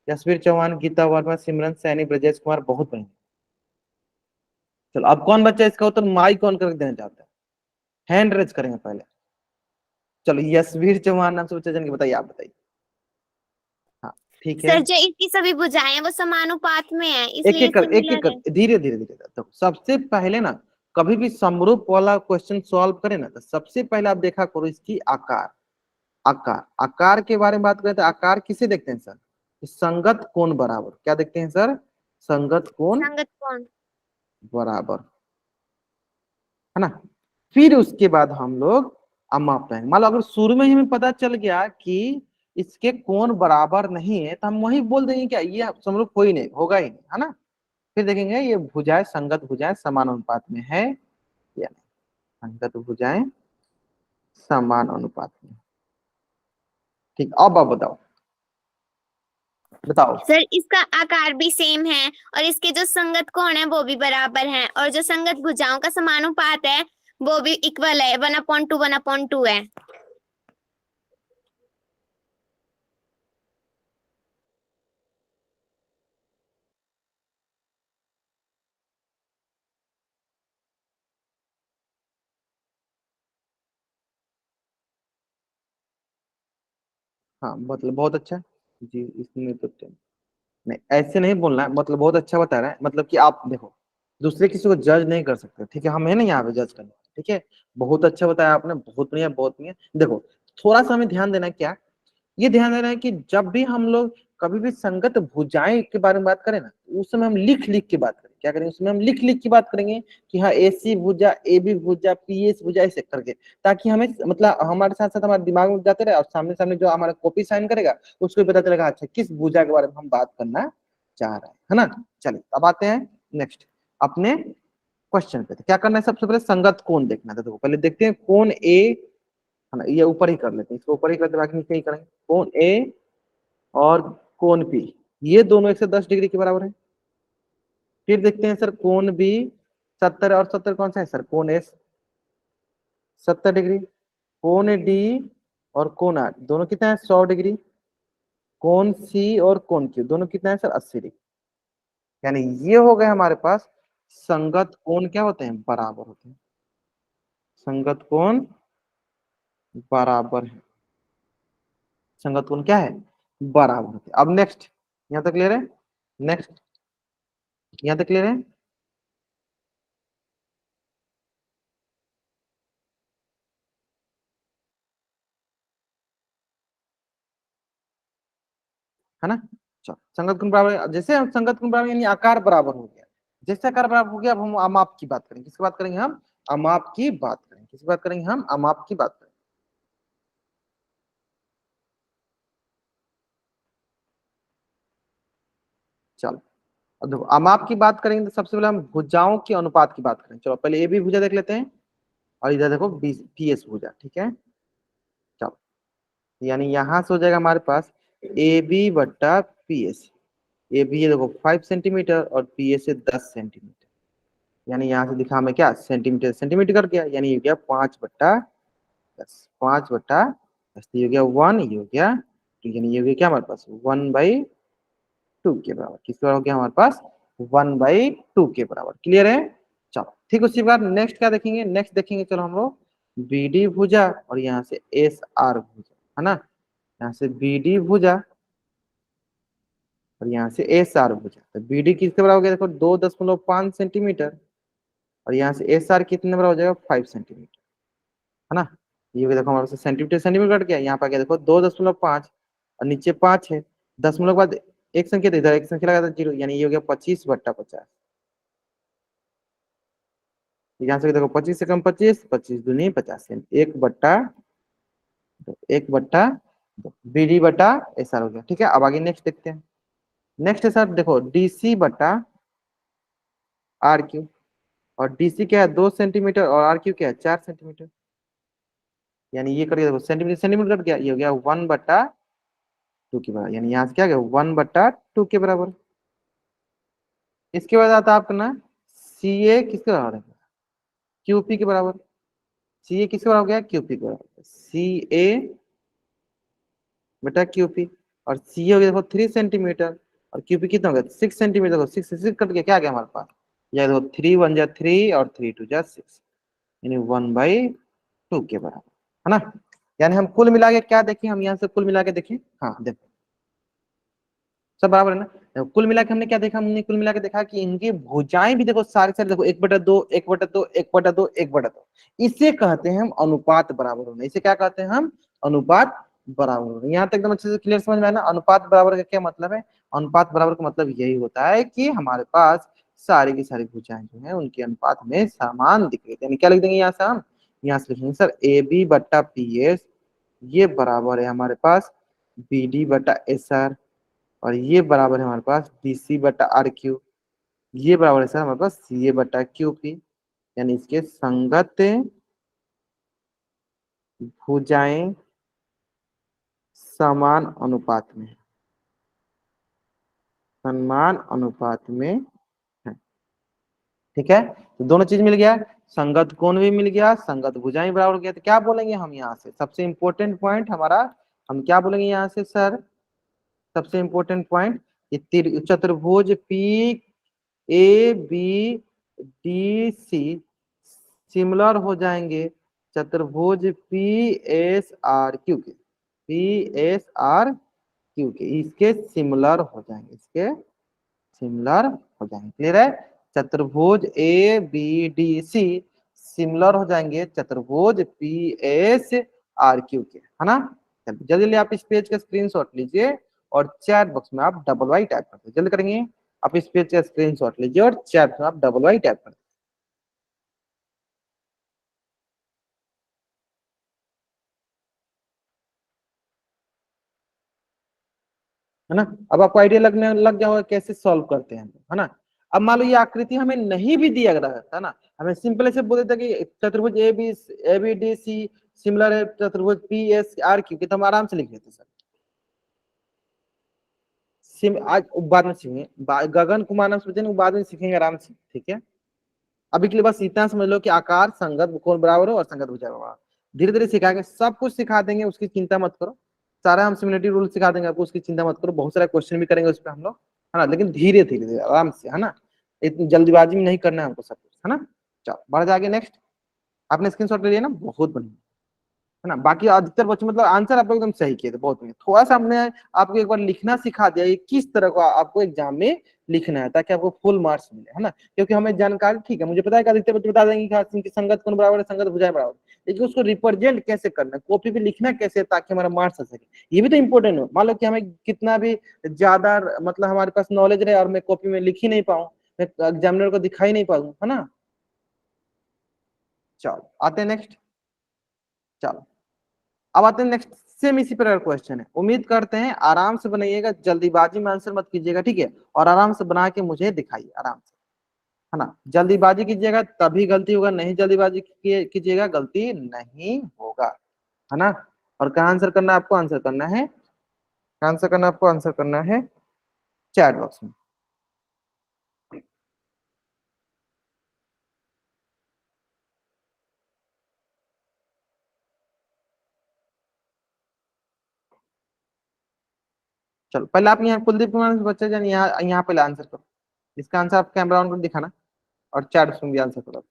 जसवीर चौहान, गीता वर्मा, सिमरन सैनी, ब्रजेश कुमार, बहुत बढ़िया। चलो, अब कौन बच्चा इसका उत्तर माइक ऑन करके देना चाहता है? हैंड रेज करेंगे पहले। चलो, यशवीर चौहान नाम से बच्चा जन के बताइए, आप बताइए। हाँ ठीक है, सर जो इसकी सभी भुजाएं हैं वो समानुपात में है, एक इसलिए एक कर, एक एक सिमिलर है। कर, धीरे धीरे धीरे। तो सबसे पहले ना, कभी भी समरूप वाला क्वेश्चन सॉल्व करें ना, तो सबसे पहले आप देखा करो इसकी आकार। आकार, आकार के बारे में बात करें तो आकार किसे देखते हैं सर? संगत कोण बराबर, क्या देखते हैं सर? संगत कोण संगत कौन। बराबर, है ना। फिर उसके बाद हम लोग अब मापते हैं। मान लो अगर शुरू में ही हमें पता चल गया कि इसके कोण बराबर नहीं है, तो हम वही बोल देंगे क्या, ये समरूप हो ही नहीं, होगा ही नहीं, है ना। फिर देखेंगे ये भुजाएं, संगत भुजाएं समान अनुपात में है या नहीं। संगत भुजाएं समान अनुपात में, ठीक। अब आप बताओ, बताओ। सर इसका आकार भी सेम है और इसके जो संगत कोण है वो भी बराबर हैं, और जो संगत भुजाओं का समानुपात है वो भी इक्वल है, 1/2 है। हाँ मतलब बहुत अच्छा जी, इसमें तो नहीं, ऐसे नहीं बोलना है, मतलब बहुत अच्छा बता रहा है, मतलब कि आप देखो, दूसरे किसी को जज नहीं कर सकते, ठीक है, हम है ना यहाँ पे जज करने, ठीक है। बहुत अच्छा बताया आपने, बहुत बढ़िया बहुत बढ़िया। देखो, थोड़ा सा हमें ध्यान देना है, क्या ये ध्यान देना है कि जब भी हम लोग कभी भी संगत भुजाएं के बारे में बात करें ना, तो उस समय हम लिख लिख के बात करें, क्या करेंगे उसमें, हम लिख लिख के बात करेंगे कि हाँ AC भुजा, AB भुजा, PS भुजा, ऐसे करके, ताकि हमें मतलब हमारे साथ साथ हमारे दिमाग में जाते रहे, और सामने सामने जो हमारा कॉपी साइन करेगा उसको भी पता चलेगा, अच्छा किस भुजा के बारे में हम बात करना चाह रहे हैं, है ना। चलिए अब आते हैं नेक्स्ट अपने क्वेश्चन पे। तो क्या करना है, सबसे पहले संगत कोण देखना था। देखो पहले देखते हैं कोण A, है ना, ये ऊपर ही कर लेते हैं, इसको ऊपर ही करते, बाकी नीचे ही करेंगे। कोण A और कोण P, ये दोनों 110 डिग्री के बराबर है। फिर देखते हैं सर कोण B 70, और 70 कौन सा है सर? कोण S 70 डिग्री। कोण D और कोण R दोनों कितना है? 100 डिग्री। कोण C और कोण Q दोनों कितना है सर? 80 डिग्री। यानी ये हो गए हमारे पास संगत कोण, क्या होते हैं? बराबर होते हैं। संगत कोण बराबर है, संगत कोण क्या है? बराबर होते हैं। अब नेक्स्ट, यहाँ तक क्लियर है? नेक्स्ट, यहाँ तक क्लियर है? है ना। चलो, संगत कोण बराबर, जैसे हम संगत कोण बराबर यानी आकार बराबर हो गया, जैसे आकार बराबर हो गया, अब हम अमाप की बात करेंगे। किसकी बात करेंगे हम? अमाप की बात करेंगे। किसकी बात करेंगे हम? अमाप की बात करेंगे। चलो, अब देखो हम आपकी बात करेंगे तो सबसे पहले हम भुजाओं के अनुपात की बात करें। चलो पहले ए बी भुजा देख लेते हैं और इधर देखो पी एस भुजा, ठीक है। चलो यानी यहां से हो जाएगा हमारे पास ए बी बट्टा पी एस। ए बी ये देखो 5 सेंटीमीटर और पी एस 10 सेंटीमीटर, यानी यहाँ से दिखा मैं क्या सेंटीमीटर सेंटीमीटर कर गया, यानी ये हो गया 5/10, 5/10, ये हो गया 1, ये हो गया 2, यानी ये हो गया क्या हमारे पास 1/2 के बराबर। किसके बराबर हो गया हमारे पास 1/2 के बराबर। क्लियर है। चलो ठीक, उसी बार नेक्स्ट क्या देखेंगे, नेक्स्ट देखेंगे चलो हम लोग बी डी भुजा और यहाँ से एस आर भुजा, है ना। यहाँ से बी डी भुजा और यहाँ से एस आर भुजा। तो बी डी किसके बराबर हो गया देखो 2.5 सेंटीमीटर और यहाँ से एस आर कितने बराबर हो जाएगा 5 सेंटीमीटर, है ना। ये भी देखो हमारे पास सेंटीमीटर सेंटीमीटर कट गया, यहाँ पर गया देखो 2.5 और नीचे 5 है, 10 के बाद एक संख्या इधर एक संख्या लगा 0, यानी ये हो गया 25/50। यहाँ से देखो 25 से कम 25, 25 दूनी 50, 1/2 बी डी बटा एस आर हो गया। ठीक है, अब आगे नेक्स्ट देखते हैं। नेक्स्ट है सर देखो डी सी बटा आर क्यू, और डीसी क्या है 2 सेंटीमीटर और आर क्यू क्या है 4 सेंटीमीटर, यानी ये करिए देखो सेंटीमीटर सेंटीमीटर कट गया, ये हो गया 1/2 के बराबर, यानी यहाँ से क्या गया 1/2 के बराबर। इसके बाद आता है आपका ना सी ए किसके बराबर है क्यूपी के बराबर। सी ए किसके बराबर हो गया क्यूपी के बराबर, सी ए बटा क्यूपी, और सी ए हो गया देखो 3 सेंटीमीटर और क्यूपी कितना हो गया 6 सेंटीमीटर, देखो 6 से 6 कट गया, क्या आ गया हमारे पास, ये देखो 3 1 जा 3 और 3 2 जा 6, यानी 1/2 के बराबर, है ना। यानी हम कुल मिला के क्या देखें, हम यहाँ से कुल मिला के देखें, हाँ देखो सब बराबर है ना। देखो, कुल मिला के हमने क्या देखा, हमने कुल मिला के देखा कि इनकी भुजाएं भी देखो सारे सारे देखो 1/2 1/2 1/2 1/2, इसे कहते हैं हम अनुपात बराबर होना। इसे क्या कहते हैं हम अनुपात बराबर होना। यहाँ तक एकदम अच्छे से क्लियर समझ में आया ना। अनुपात बराबर का क्या मतलब है, अनुपात बराबर का मतलब यही होता है कि हमारे पास सारी की सारी भुजाएं जो है उनके अनुपात में समान दिख रही है। यानी क्या लिख देंगे यहाँ से हम, यहाँ से लिखेंगे सर ए बी बट्टा पी एस ये बराबर है हमारे पास बी डी बटा एस आर, और ये बराबर है हमारे पास डी सी बटा आर क्यू, ये बराबर है सर हमारे पास सी ए बटा क्यू पी, यानी इसके संगत भुजाएं समान अनुपात में, समान अनुपात में है। ठीक है, तो दोनों चीज मिल गया, संगत कोण भी मिल गया, संगत भुजाएं बराबर हो गया। तो क्या बोलेंगे हम यहाँ से, सबसे इंपॉर्टेंट पॉइंट हमारा, हम क्या बोलेंगे यहाँ से सर, सबसे इंपॉर्टेंट पॉइंट चतुर्भुज P A B D C similar हो जाएंगे चतुर्भुज पी एस आर क्यू के, पी एस आर क्यू के, इसके सिमिलर हो जाएंगे, इसके सिमिलर हो जाएंगे। क्लियर है, चतुर्भुज A B D C similar हो जाएंगे चतुर्भुज पी एस आर क्यू के, है ना। जल्दी जल्दी आप इस पेज का स्क्रीनशॉट लीजिए और चैट बॉक्स में आप डबल वाई टाइप करते जल्दी करेंगे। आप इस पेज का स्क्रीनशॉट लीजिए और चैट में आप डबल वाई टाइप करते, है ना। अब आपको आइडिया लगने लग गया होगा कैसे सॉल्व करते हैं, है ना। अब मान लो ये आकृति हमें नहीं भी दिया गया था ना, हमें सिंपल ऐसे बोल देते कि चतुर्भुज A B D C similar है चतुर्भुज पी एस आर क्यू के, तो हम आराम से लिख लेते सर। आज बाद में सीखेंगे, गगन कुमार नाम से बाद में सीखेंगे आराम से, ठीक है। अभी के लिए बस इतना समझ लो कि आकार संगत कोण बराबर हो और संगत भुजा बराबर, धीरे धीरे सिखाएंगे, सब कुछ सिखा देंगे, उसकी चिंता मत करो। सारा हम सिमिलरिटी रूल सिखा देंगे आपको, उसकी चिंता मत करो। बहुत सारा क्वेश्चन भी करेंगे उस पर हम लोग, है ना, लेकिन धीरे धीरे आराम से, है ना। इतनी जल्दीबाजी में नहीं करना है हमको सब कुछ, है ना। चलो बढ़ जाएंगे नेक्स्ट। आपने स्क्रीनशॉट ले लिया ना, बहुत बढ़िया, है ना। बाकी अधिकतर बच्चे मतलब आंसर आप एकदम सही किए थे, बहुत बढ़िया। थोड़ा सा हमने आपको एक बार लिखना सिखा दिया, ये किस तरह को आपको एग्जाम में लिखना है ताकि आपको फुल मार्क्स मिले, है ना। क्योंकि हमें जानकारी, ठीक है, मुझे पता है कि अधिकतर बच्चे बता देंगे कि संगत कोण बराबर है संगत भुजाएं बराबर, लेकिन उसको रिप्रेजेंट कैसे करना है, कॉपी पे लिखना कैसे ताकि हमारा मार्क्स आ सके, ये भी तो इंपॉर्टेंट हो। मान लो कि हमें कितना भी ज्यादा मतलब हमारे पास नॉलेज रहे और मैं कॉपी में लिख ही नहीं पाऊँ, मैं एग्जामिनर को दिखाई नहीं पाऊँ, है ना। चलो आते हैं नेक्स्ट। चलो अब आते हैं नेक्स्ट, सेम इसी प्रकार क्वेश्चन है। उम्मीद करते हैं आराम से बनाइएगा, जल्दीबाजी में आंसर मत कीजिएगा, ठीक है, और आराम से बना के मुझे दिखाइए आराम से, है ना। जल्दीबाजी कीजिएगा तभी गलती होगा, नहीं जल्दीबाजी कीजिएगा गलती नहीं होगा, है ना। और कहाँ आंसर करना है आपको, आंसर करना है, आंसर करना आपको, आंसर करना है चैट बॉक्स में। चलो पहले आप यहाँ कुलदीप कुमार बच्चा जान, यहाँ यहाँ पहले आंसर करो, इसका आंसर आप कैमरा ऑन कर दिखाना और चैट बॉक्स में भी आंसर करो।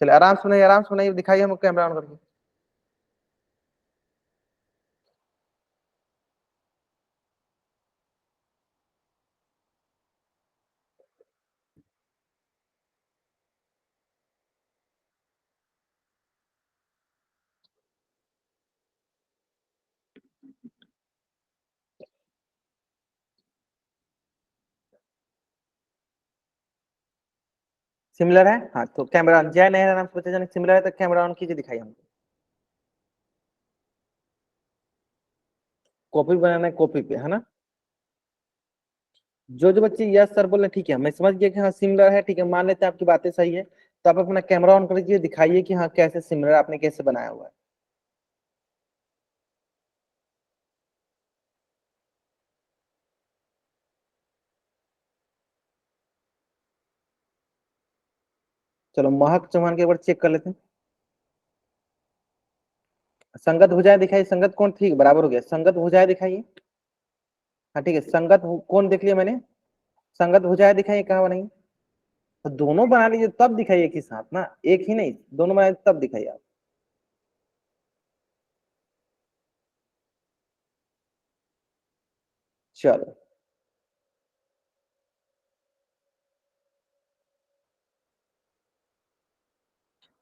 चलिए आराम से सुनाइए, आराम से सुनाइए, दिखाइए हमको कैमरा ऑन करके। सिमिलर है, हाँ तो कैमरा ऑन, जय नहीं नाम से बच्चा जान सिमिलर है तो कैमरा ऑन कीजिए, दिखाइए हमको। कॉपी बनाना है कॉपी पे, है ना। जो बच्चे यस सर बोल रहे हैं, ठीक है, मैं समझ गया कि हाँ सिमिलर है, ठीक है, मान लेते हैं आपकी बातें सही है, तो आप अपना कैमरा ऑन करिए, दिखाइए कि हाँ कैसे सिमिलर आपने कैसे बनाया हुआ है। चलो महक चौहान के एक बार चेक कर लेते हैं। संगत भुजाएं दिखाइए, संगत कौन, ठीक बराबर हो गया, संगत भुजाएं दिखाइए। हाँ ठीक है, संगत कौन देख लिया मैंने, संगत भुजाएं दिखाइए, कहाँ बनाइए, तो दोनों बना लीजिए तब दिखाइए एक ही साथ ना, एक ही नहीं, दोनों बनाए तब दिखाइए आप। चलो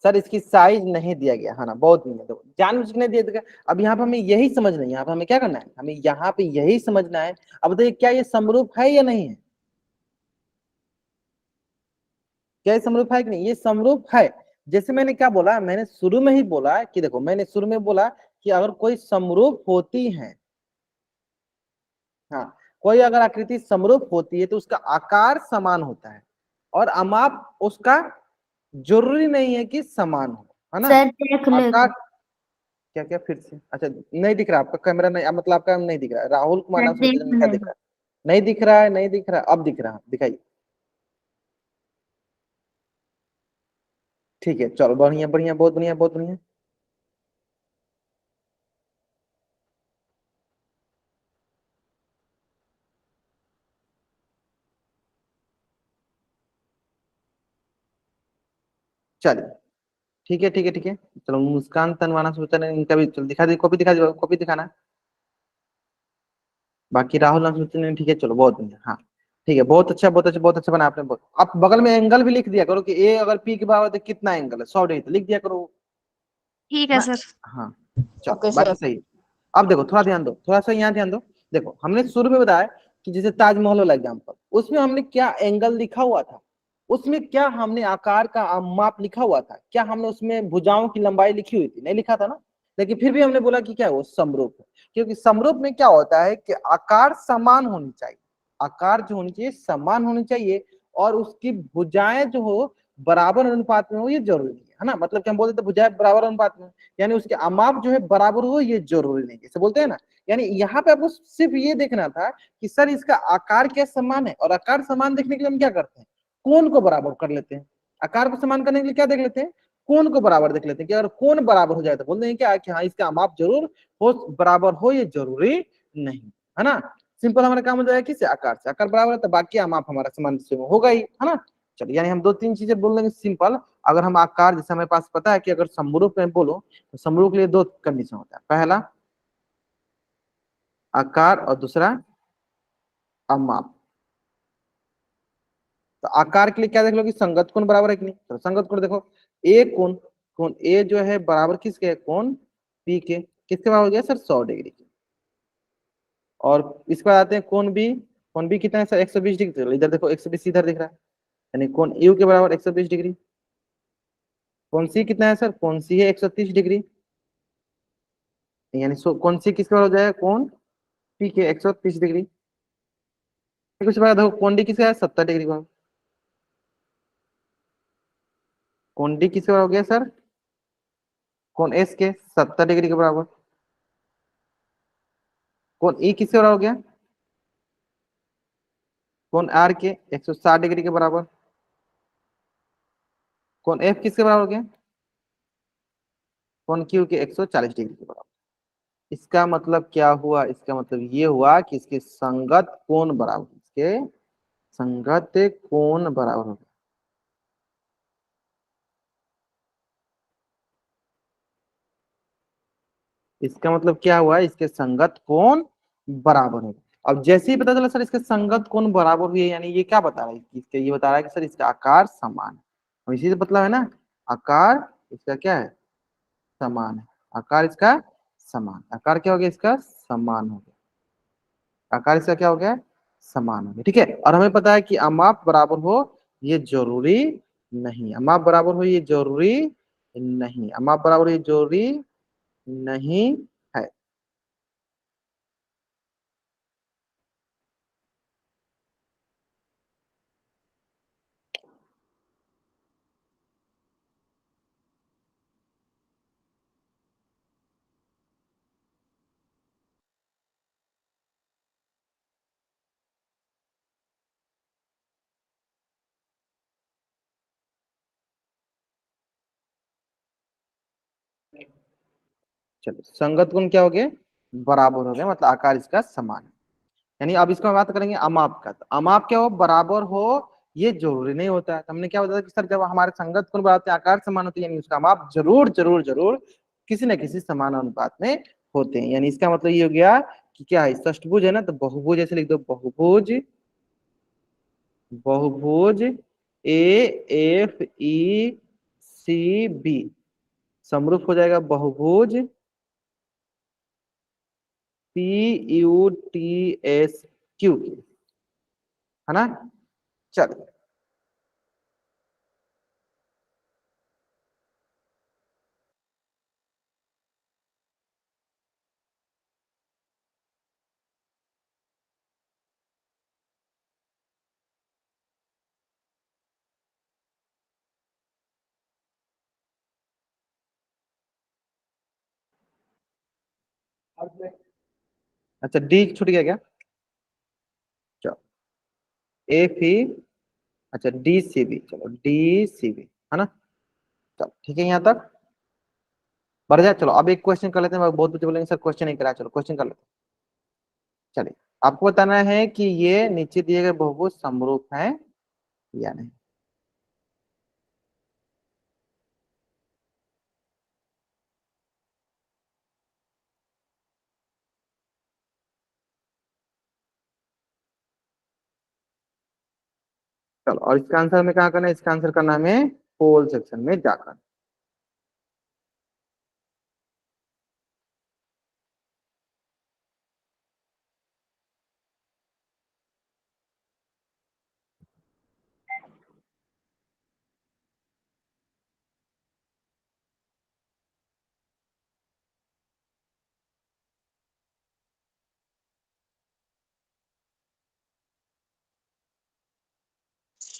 सर इसकी साइज नहीं दिया गया, है ना, बहुत नहीं है, तो जानबूझ के नहीं दिया गया। अब यहाँ पे हमें यही समझना है, यहाँ पे हमें क्या करना है, हमें यहाँ पे यही समझना है। अब बताइए क्या ये समरूप है या नहीं है, क्या ये समरूप है कि नहीं, ये समरूप है। जैसे मैंने क्या बोला, मैंने शुरू में ही बोला कि देखो, मैंने शुरू में बोला कि अगर कोई समरूप होती है, हाँ, कोई अगर आकृति समरूप होती है तो उसका आकार समान होता है, और अमाप उसका जरूरी नहीं है कि समान हो, है ना। सर देख आकार लेगा। क्या क्या फिर से, अच्छा नहीं दिख रहा आपका कैमरा, नहीं मतलब आपका नहीं दिख रहा है, राहुल कुमार सर नाम से देख बच्चे क्या दिख लेगा। रहा है, नहीं दिख रहा है, नहीं दिख रहा है, अब दिख रहा है, दिखाइए। ठीक है चलो, बढ़िया बढ़िया, बहुत बढ़िया, बहुत बढ़िया। चलिए ठीक है, ठीक है, ठीक है। चलो मुस्कान तनवाना सोचा नहीं, इनका भी चलो दिखा दी, कॉपी दिखा दी, कॉपी दिखाना। बाकी राहुल नाम सोचा नहीं, ठीक है, चलो बहुत बढ़िया, हाँ ठीक है, बहुत अच्छा, बहुत अच्छा, बहुत अच्छा बना आपने। आप बगल में एंगल भी लिख दिया करो कि ए अगर पी के बराबर तो कितना एंगल है, 100 डिग्री, तो लिख दिया करो, ठीक है है ना। सर। हाँ चलो ओके बात सर। तो सही है। अब देखो थोड़ा ध्यान दो, थोड़ा सा यहाँ ध्यान दो। देखो हमने शुरू में बताया कि जैसे ताजमहल वाला एग्जाम्पल, उसमें हमने क्या एंगल लिखा हुआ था, उसमें क्या हमने आकार का माप लिखा हुआ था, क्या हमने उसमें भुजाओं की लंबाई लिखी हुई थी, नहीं लिखा था ना। लेकिन फिर भी हमने बोला कि क्या वो समरूप है, क्योंकि समरूप में क्या होता है कि आकार समान होनी चाहिए, आकार जो होनी चाहिए समान होनी चाहिए, और उसकी भुजाएं जो हो बराबर अनुपात में हो, ये जरूरी है ना। मतलब कि हम बोलते थे भुजाएं बराबर अनुपात में, यानी उसके अमाप जो है बराबर हो, ये जरूरी नहीं, जैसे बोलते हैं ना। यानी यहाँ पे आपको सिर्फ ये देखना था कि सर इसका आकार क्या समान है, और आकार समान देखने के लिए हम क्या करते हैं, कोण को बराबर कर लेते हैं। आकार को समान करने के लिए क्या देख लेते हैं, कोण को बराबर देख लेते हैं, कि अगर कोण बराबर हो जाए तो बोल देंगे क्या कि हाँ इसका अमाप जरूर हो, बराबर हो, ये जरूरी नहीं, है ना। सिंपल हमारा काम हो जाएगा किससे, आकार से, आकार बराबर है तो बाकी अमाप हमारा समान से होगा ही, है ना। चलिए यानी हम दो तीन चीजें बोल देंगे सिंपल। अगर हम आकार, जैसे हमारे पास पता है कि अगर समरूप में बोलो तो समरूप के लिए दो कंडीशन होता है, पहला आकार और दूसरा अमाप। तो आकार के लिए क्या देख लो कि संगत कोण बराबर है कि नहीं, तो संगत कोण देखो ए कोण, कोण ए जो है बराबर किसके है, कोण पी के, किसके बराबर हो गया सर 100 डिग्री के। और इसके बाद आते हैं कोण बी कितना है सर 120 डिग्री, तो इधर देखो 120 इधर दिख रहा है, यानी कोण यू के बराबर 120 डिग्री। कोण सी कितना है सर, कोण सी है 130 डिग्री, यानी कोण सी किसके बराबर हो जाएगा, कोण पी के 130 डिग्री। कुछ बात देखो कोण डी किसका है 70 डिग्री का, कोण डी किसके बराबर हो गया सर, कोण एस के 70 डिग्री के बराबर। कोण ई किसके बराबर हो गया, कोण आर के 160 डिग्री के बराबर। कोण एफ किसके बराबर हो गया, कोण क्यू के 140 डिग्री के बराबर। इसका मतलब क्या हुआ, इसका मतलब ये हुआ कि इसके संगत कोण बराबर, इसके संगत कोण बराबर हो, इसका मतलब क्या हुआ, इसके संगत कोण बराबर है। अब जैसे ही पता चला सर इसके संगत कोण बराबर हुए, यानी ये क्या बता रहा है कि इसके, ये बता रहा है कि सर इसका आकार समान है। और इसी से मतलब है ना, आकार इसका क्या है, समान है। आकार इसका समान, आकार क्या हो गया इसका, समान हो गया। आकार इसका क्या हो गया, समान हो गया, ठीक है। और हमें पता है कि अमाप बराबर हो ये जरूरी नहीं, अमाप बराबर हो ये जरूरी नहीं, अमाप बराबर ये जरूरी नहीं है। चलो संगत गुण क्या हो गए, बराबर हो गए, मतलब आकार इसका समान है। यानी अब इसको हम बात करेंगे अमाप का, तो अमाप क्या हो, बराबर हो ये जरूरी नहीं होता है। तो हमने क्या बताया कि सर जब हमारे संगत गुण बराबर होते हैं, आकार समान होते हैं, यानी उसका अमाप जरूर जरूर जरूर किसी न किसी समान अनुपात में होते हैं। यानी इसका मतलब ये हो गया कि क्या है, षष्ठभुज है ना, तो बहुभुज ऐसे लिख दो, बहुभुज, बहुभुज A F E C B समरूप हो जाएगा बहुभुज P U T S Q, है ना। चलो अच्छा डी छूट गया क्या, चलो ए फी, अच्छा डी सी बी, चलो डी सी बी, है ना। चलो ठीक है यहाँ तक बढ़ जाए। चलो अब एक क्वेश्चन कर लेते हैं, बहुत बच्चे बोलेंगे सर क्वेश्चन नहीं करा, चलो क्वेश्चन कर लेते हैं। चलिए आपको बताना है कि ये नीचे दिए गए बहुभुज समरूप है या नहीं। चलो और इसका आंसर में कहाँ करना है, इसका आंसर करना है हमें पोल सेक्शन में जाकर।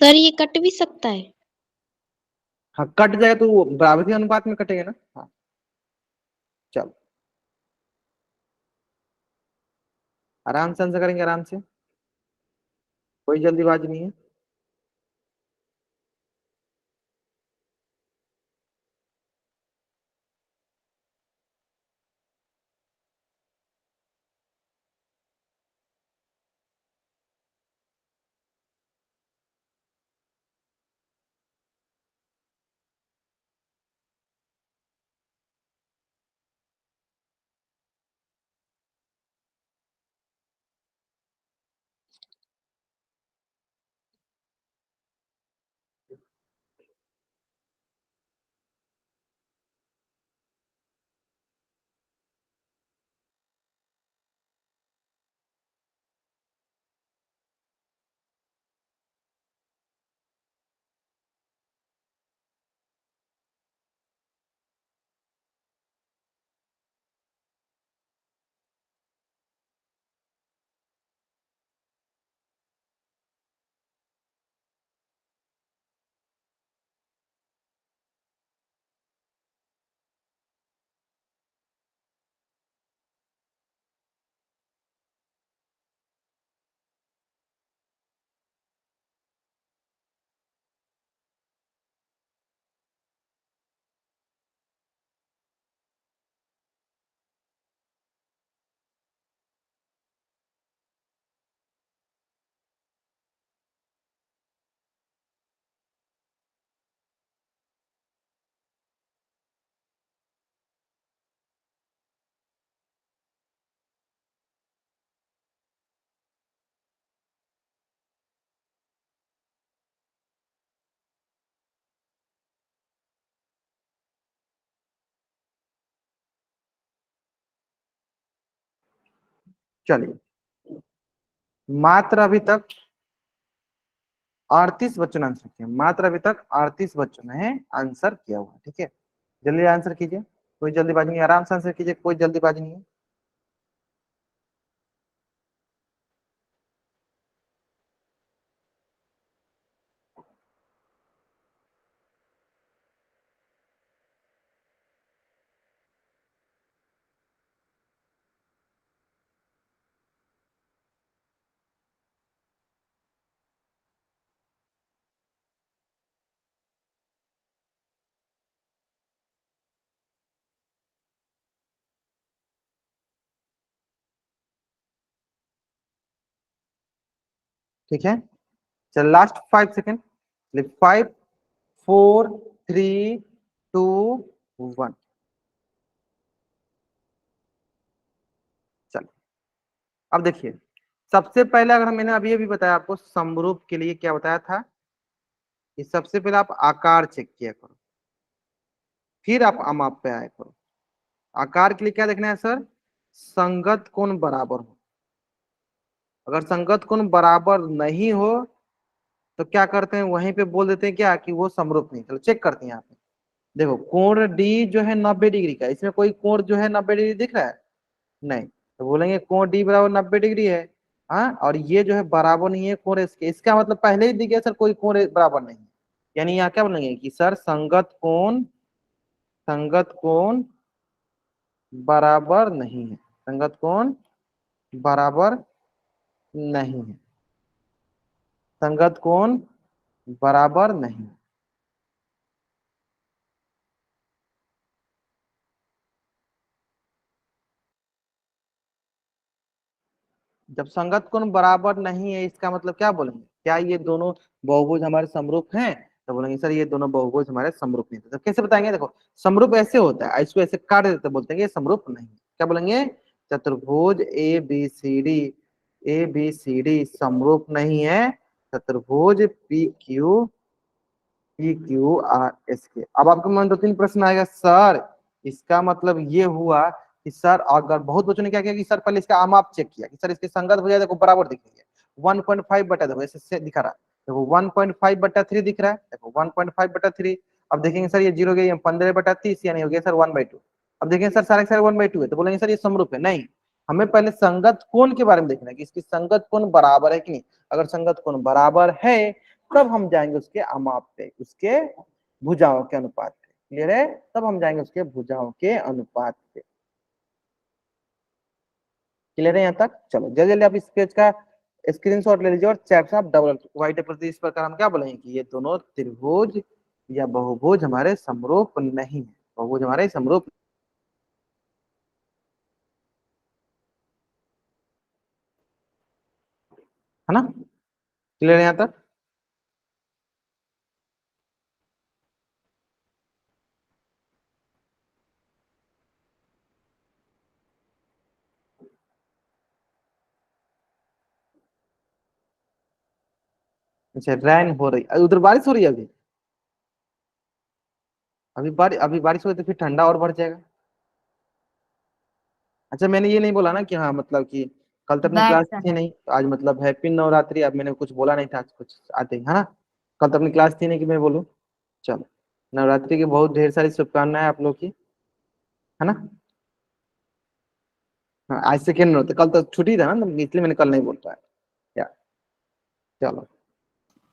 सर ये कट भी सकता है? हाँ कट जाएगा तो वो बराबरी अनुपात में कटेगा ना। हाँ चलो आराम से आंसर करेंगे, आराम से, कोई जल्दीबाजी नहीं है। चलिए, मात्र अभी तक 38 बच्चों ने आंसर किया, मात्र अभी तक 38 बच्चों ने आंसर किया हुआ, ठीक है। जल्दी आंसर कीजिए, कोई जल्दीबाजी नहीं, आराम से आंसर कीजिए, कोई जल्दीबाजी नहीं है। ठीक है, चल लास्ट 5 सेकेंड, 5 4 3 2 1। चल अब देखिए, सबसे पहले अगर मैंने अभी अभी बताया आपको समरूप के लिए क्या बताया था कि सबसे पहले आप आकार चेक किया करो, फिर आप अमाप पे आया करो। आकार के लिए क्या देखना है सर, संगत कोण बराबर हो। अगर संगत कोण बराबर नहीं हो तो क्या करते हैं, वहीं पे बोल देते हैं क्या कि वो समरूप नहीं। चलो चेक करते हैं यहाँ पे, देखो कोण डी जो है 90 डिग्री का, इसमें कोई कोण जो है 90 डिग्री दिख रहा है, नहीं, तो बोलेंगे कोण डी बराबर 90 डिग्री है। हाँ, और ये जो है बराबर नहीं है कोण इसके, इसका मतलब पहले ही दिख गया सर कोई कोण बराबर नहीं है। यानी यहाँ क्या बोलेंगे कि सर संगत कोण बराबर नहीं है, संगत कोण बराबर नहीं है, संगत कोण बराबर नहीं है। जब संगत कोण बराबर नहीं है इसका मतलब क्या बोलेंगे, क्या ये दोनों बहुभुज हमारे समरूप हैं, तो बोलेंगे सर ये दोनों बहुभुज हमारे समरूप नहीं थे। तो कैसे बताएंगे, देखो समरूप ऐसे होता है, इसको ऐसे काट देते बोलते हैं ये समरूप नहीं। क्या बोलेंगे, चतुर्भुज ए बी सी डी समरूप नहीं है चतुर्भुज पी क्यू आर एस के। अब आपके मन 2-3 प्रश्न आएगा, सर इसका मतलब ये हुआ कि सर, अगर बहुत बच्चों ने क्या किया कि सर पहले इसका आमाप चेक किया कि सर इसके संगत हो जाए, देखो बराबर दिख रही है 1.5 बटा, देखो ऐसे दिखा रहा है, देखो 1.5 बटा 3 दिख रहा है, देखो 1.5 बटा 3। अब देखेंगे सर ये जीरो गया 15 बटा 30, यानी हो गया सर 1/2। अब देखेंगे सर सारे सारे 1/2 है, तो बोलेंगे सर ये समरूप है। नहीं, हमें पहले संगत कोण के बारे में देखना है कि इसकी संगत कोण बराबर है कि नहीं। अगर संगत कोण बराबर है तब हम जाएंगे उसके अमाप पे, उसके भुजाओं के अनुपात पे। क्लियर है, तब हम जाएंगे उसके भुजाओं के अनुपात पे। क्लियर है यहाँ तक। चलो जल्दी जल्दी आप इस पेज का स्क्रीनशॉट ले लीजिए और चैट से आप डबल व्हाइट पेपर इस प्रकार हम क्या बोलेंगे कि ये दोनों त्रिभुज या बहुभुज हमारे समरूप नहीं है, बहुभुज हमारे समरूप, है ना। क्लियर है यहाँ तक। अच्छा, रैन हो रही उधर, बारिश हो रही है अभी, अभी बारिश हो रही तो फिर ठंडा और बढ़ जाएगा। अच्छा, मैंने ये नहीं बोला ना कि हाँ मतलब कि कल तक अपनी बैठ क्लास थी नहीं, तो आज मतलब हैप्पी नवरात्रि। अब मैंने कुछ बोला नहीं था आज, कुछ आते ही, है ना। कल तो अपनी क्लास थी नहीं कि मैं बोलूँ। चलो, नवरात्रि की बहुत ढेर सारी शुभकामनाएं आप लोग की, है ना। हाँ, आज सेकेंड नवरात्र, कल तो छुट्टी था ना, तो इसलिए मैंने कल नहीं बोल पाया। या, चलो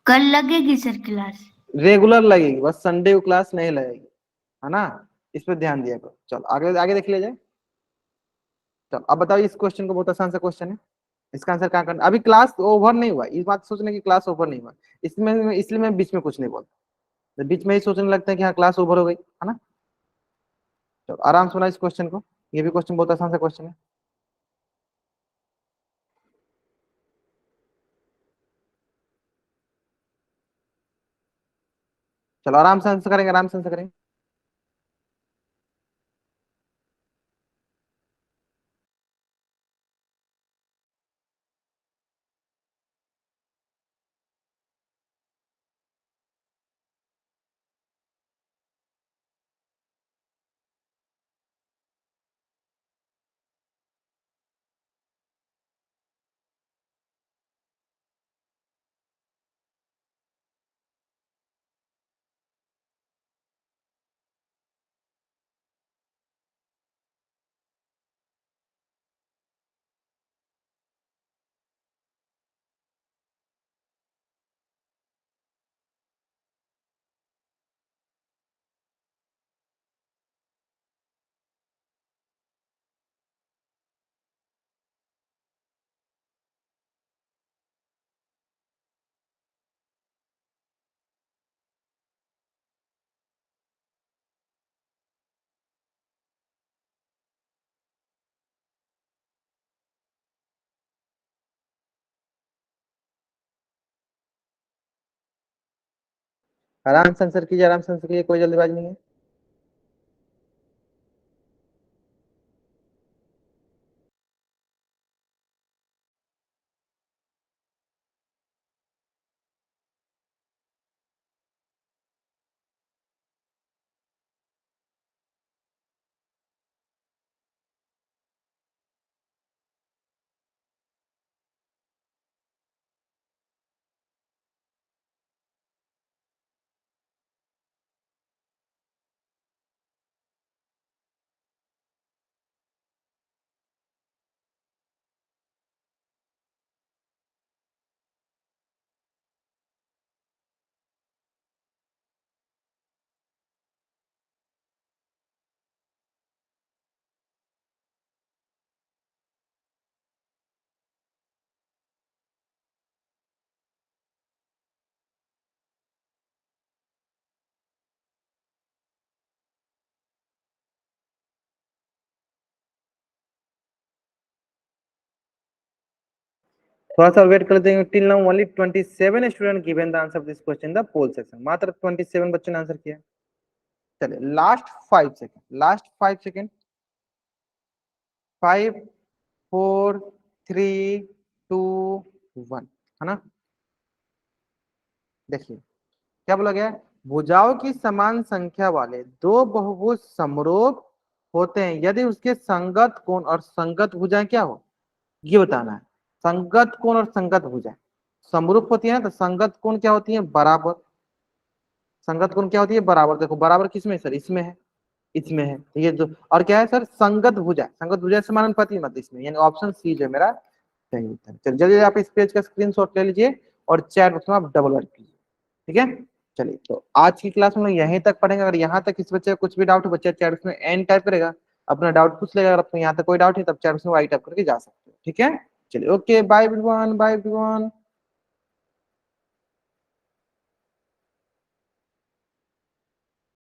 कल लगेगी सर क्लास? रेगुलर लगेगी, बस संडे को क्लास नहीं लगेगी, है ना। इस पर ध्यान दिया करो। चलो आगे आगे देख लिया जाए। चलो अब बताओ, इस क्वेश्चन को बहुत आसान सा क्वेश्चन है, इसका आंसर कहाँ करना। अभी क्लास ओवर नहीं हुआ, इस बात सोचने की क्लास ओवर नहीं हुआ, इसलिए मैं बीच में कुछ नहीं बोलता, तो बीच में ही सोचने लगता है कि हाँ क्लास ओवर हो गई, है ना। चलो आराम से बनाओ इस क्वेश्चन को, ये भी क्वेश्चन बहुत आसान सा क्वेश्चन है। चलो आराम से आंसर करेंगे, आराम से आंसर करेंगे। आराम से आंसर कीजिए, आराम से आंसर कीजिए, कोई जल्दीबाजी नहीं है। थोड़ा सा वेट कर देंगे। Till now only 27 student given the answer this question in the poll section. मात्र 27 बच्चों ने आंसर किया। चलिए लास्ट 5 सेकंड, लास्ट 5 सेकंड। 5 4 3 2 1, है ना। देखिए क्या बोला गया है, भुजाओं की समान संख्या वाले दो बहुभुज समरूप होते हैं यदि उसके संगत कोण और संगत भुजाएं क्या हो, ये बताना है। संगत कोण और संगत भुजाएं समरूप होती है ना, तो संगत कोण क्या होती है, बराबर। संगत कोण क्या होती है, बराबर। देखो बराबर किसमें सर, इसमें है, इसमें है। तो ये जो और क्या है सर, संगत भुजा, संगत भुजा समानुपाती मत इसमें, यानी ऑप्शन सी जो है मेरा सही उत्तर है। चलिए जल्दी आप इस पेज का स्क्रीनशॉट ले लीजिए और चैट बॉक्स में आप डबल वर्क कीजिए, ठीक है। चलिए तो आज की क्लास में यहीं तक पढ़ेंगे। अगर यहाँ तक किसी बच्चे को कुछ भी डाउट हो, बच्चा चैट बॉक्स में एन टाइप करेगा, अपना डाउट पूछ लेगा। अगर आपको यहाँ तक कोई डाउट है तब चैट बॉक्स में वाई टाइप करके जा सकते हो, ठीक है। चलिए okay, bye everyone, bye everyone.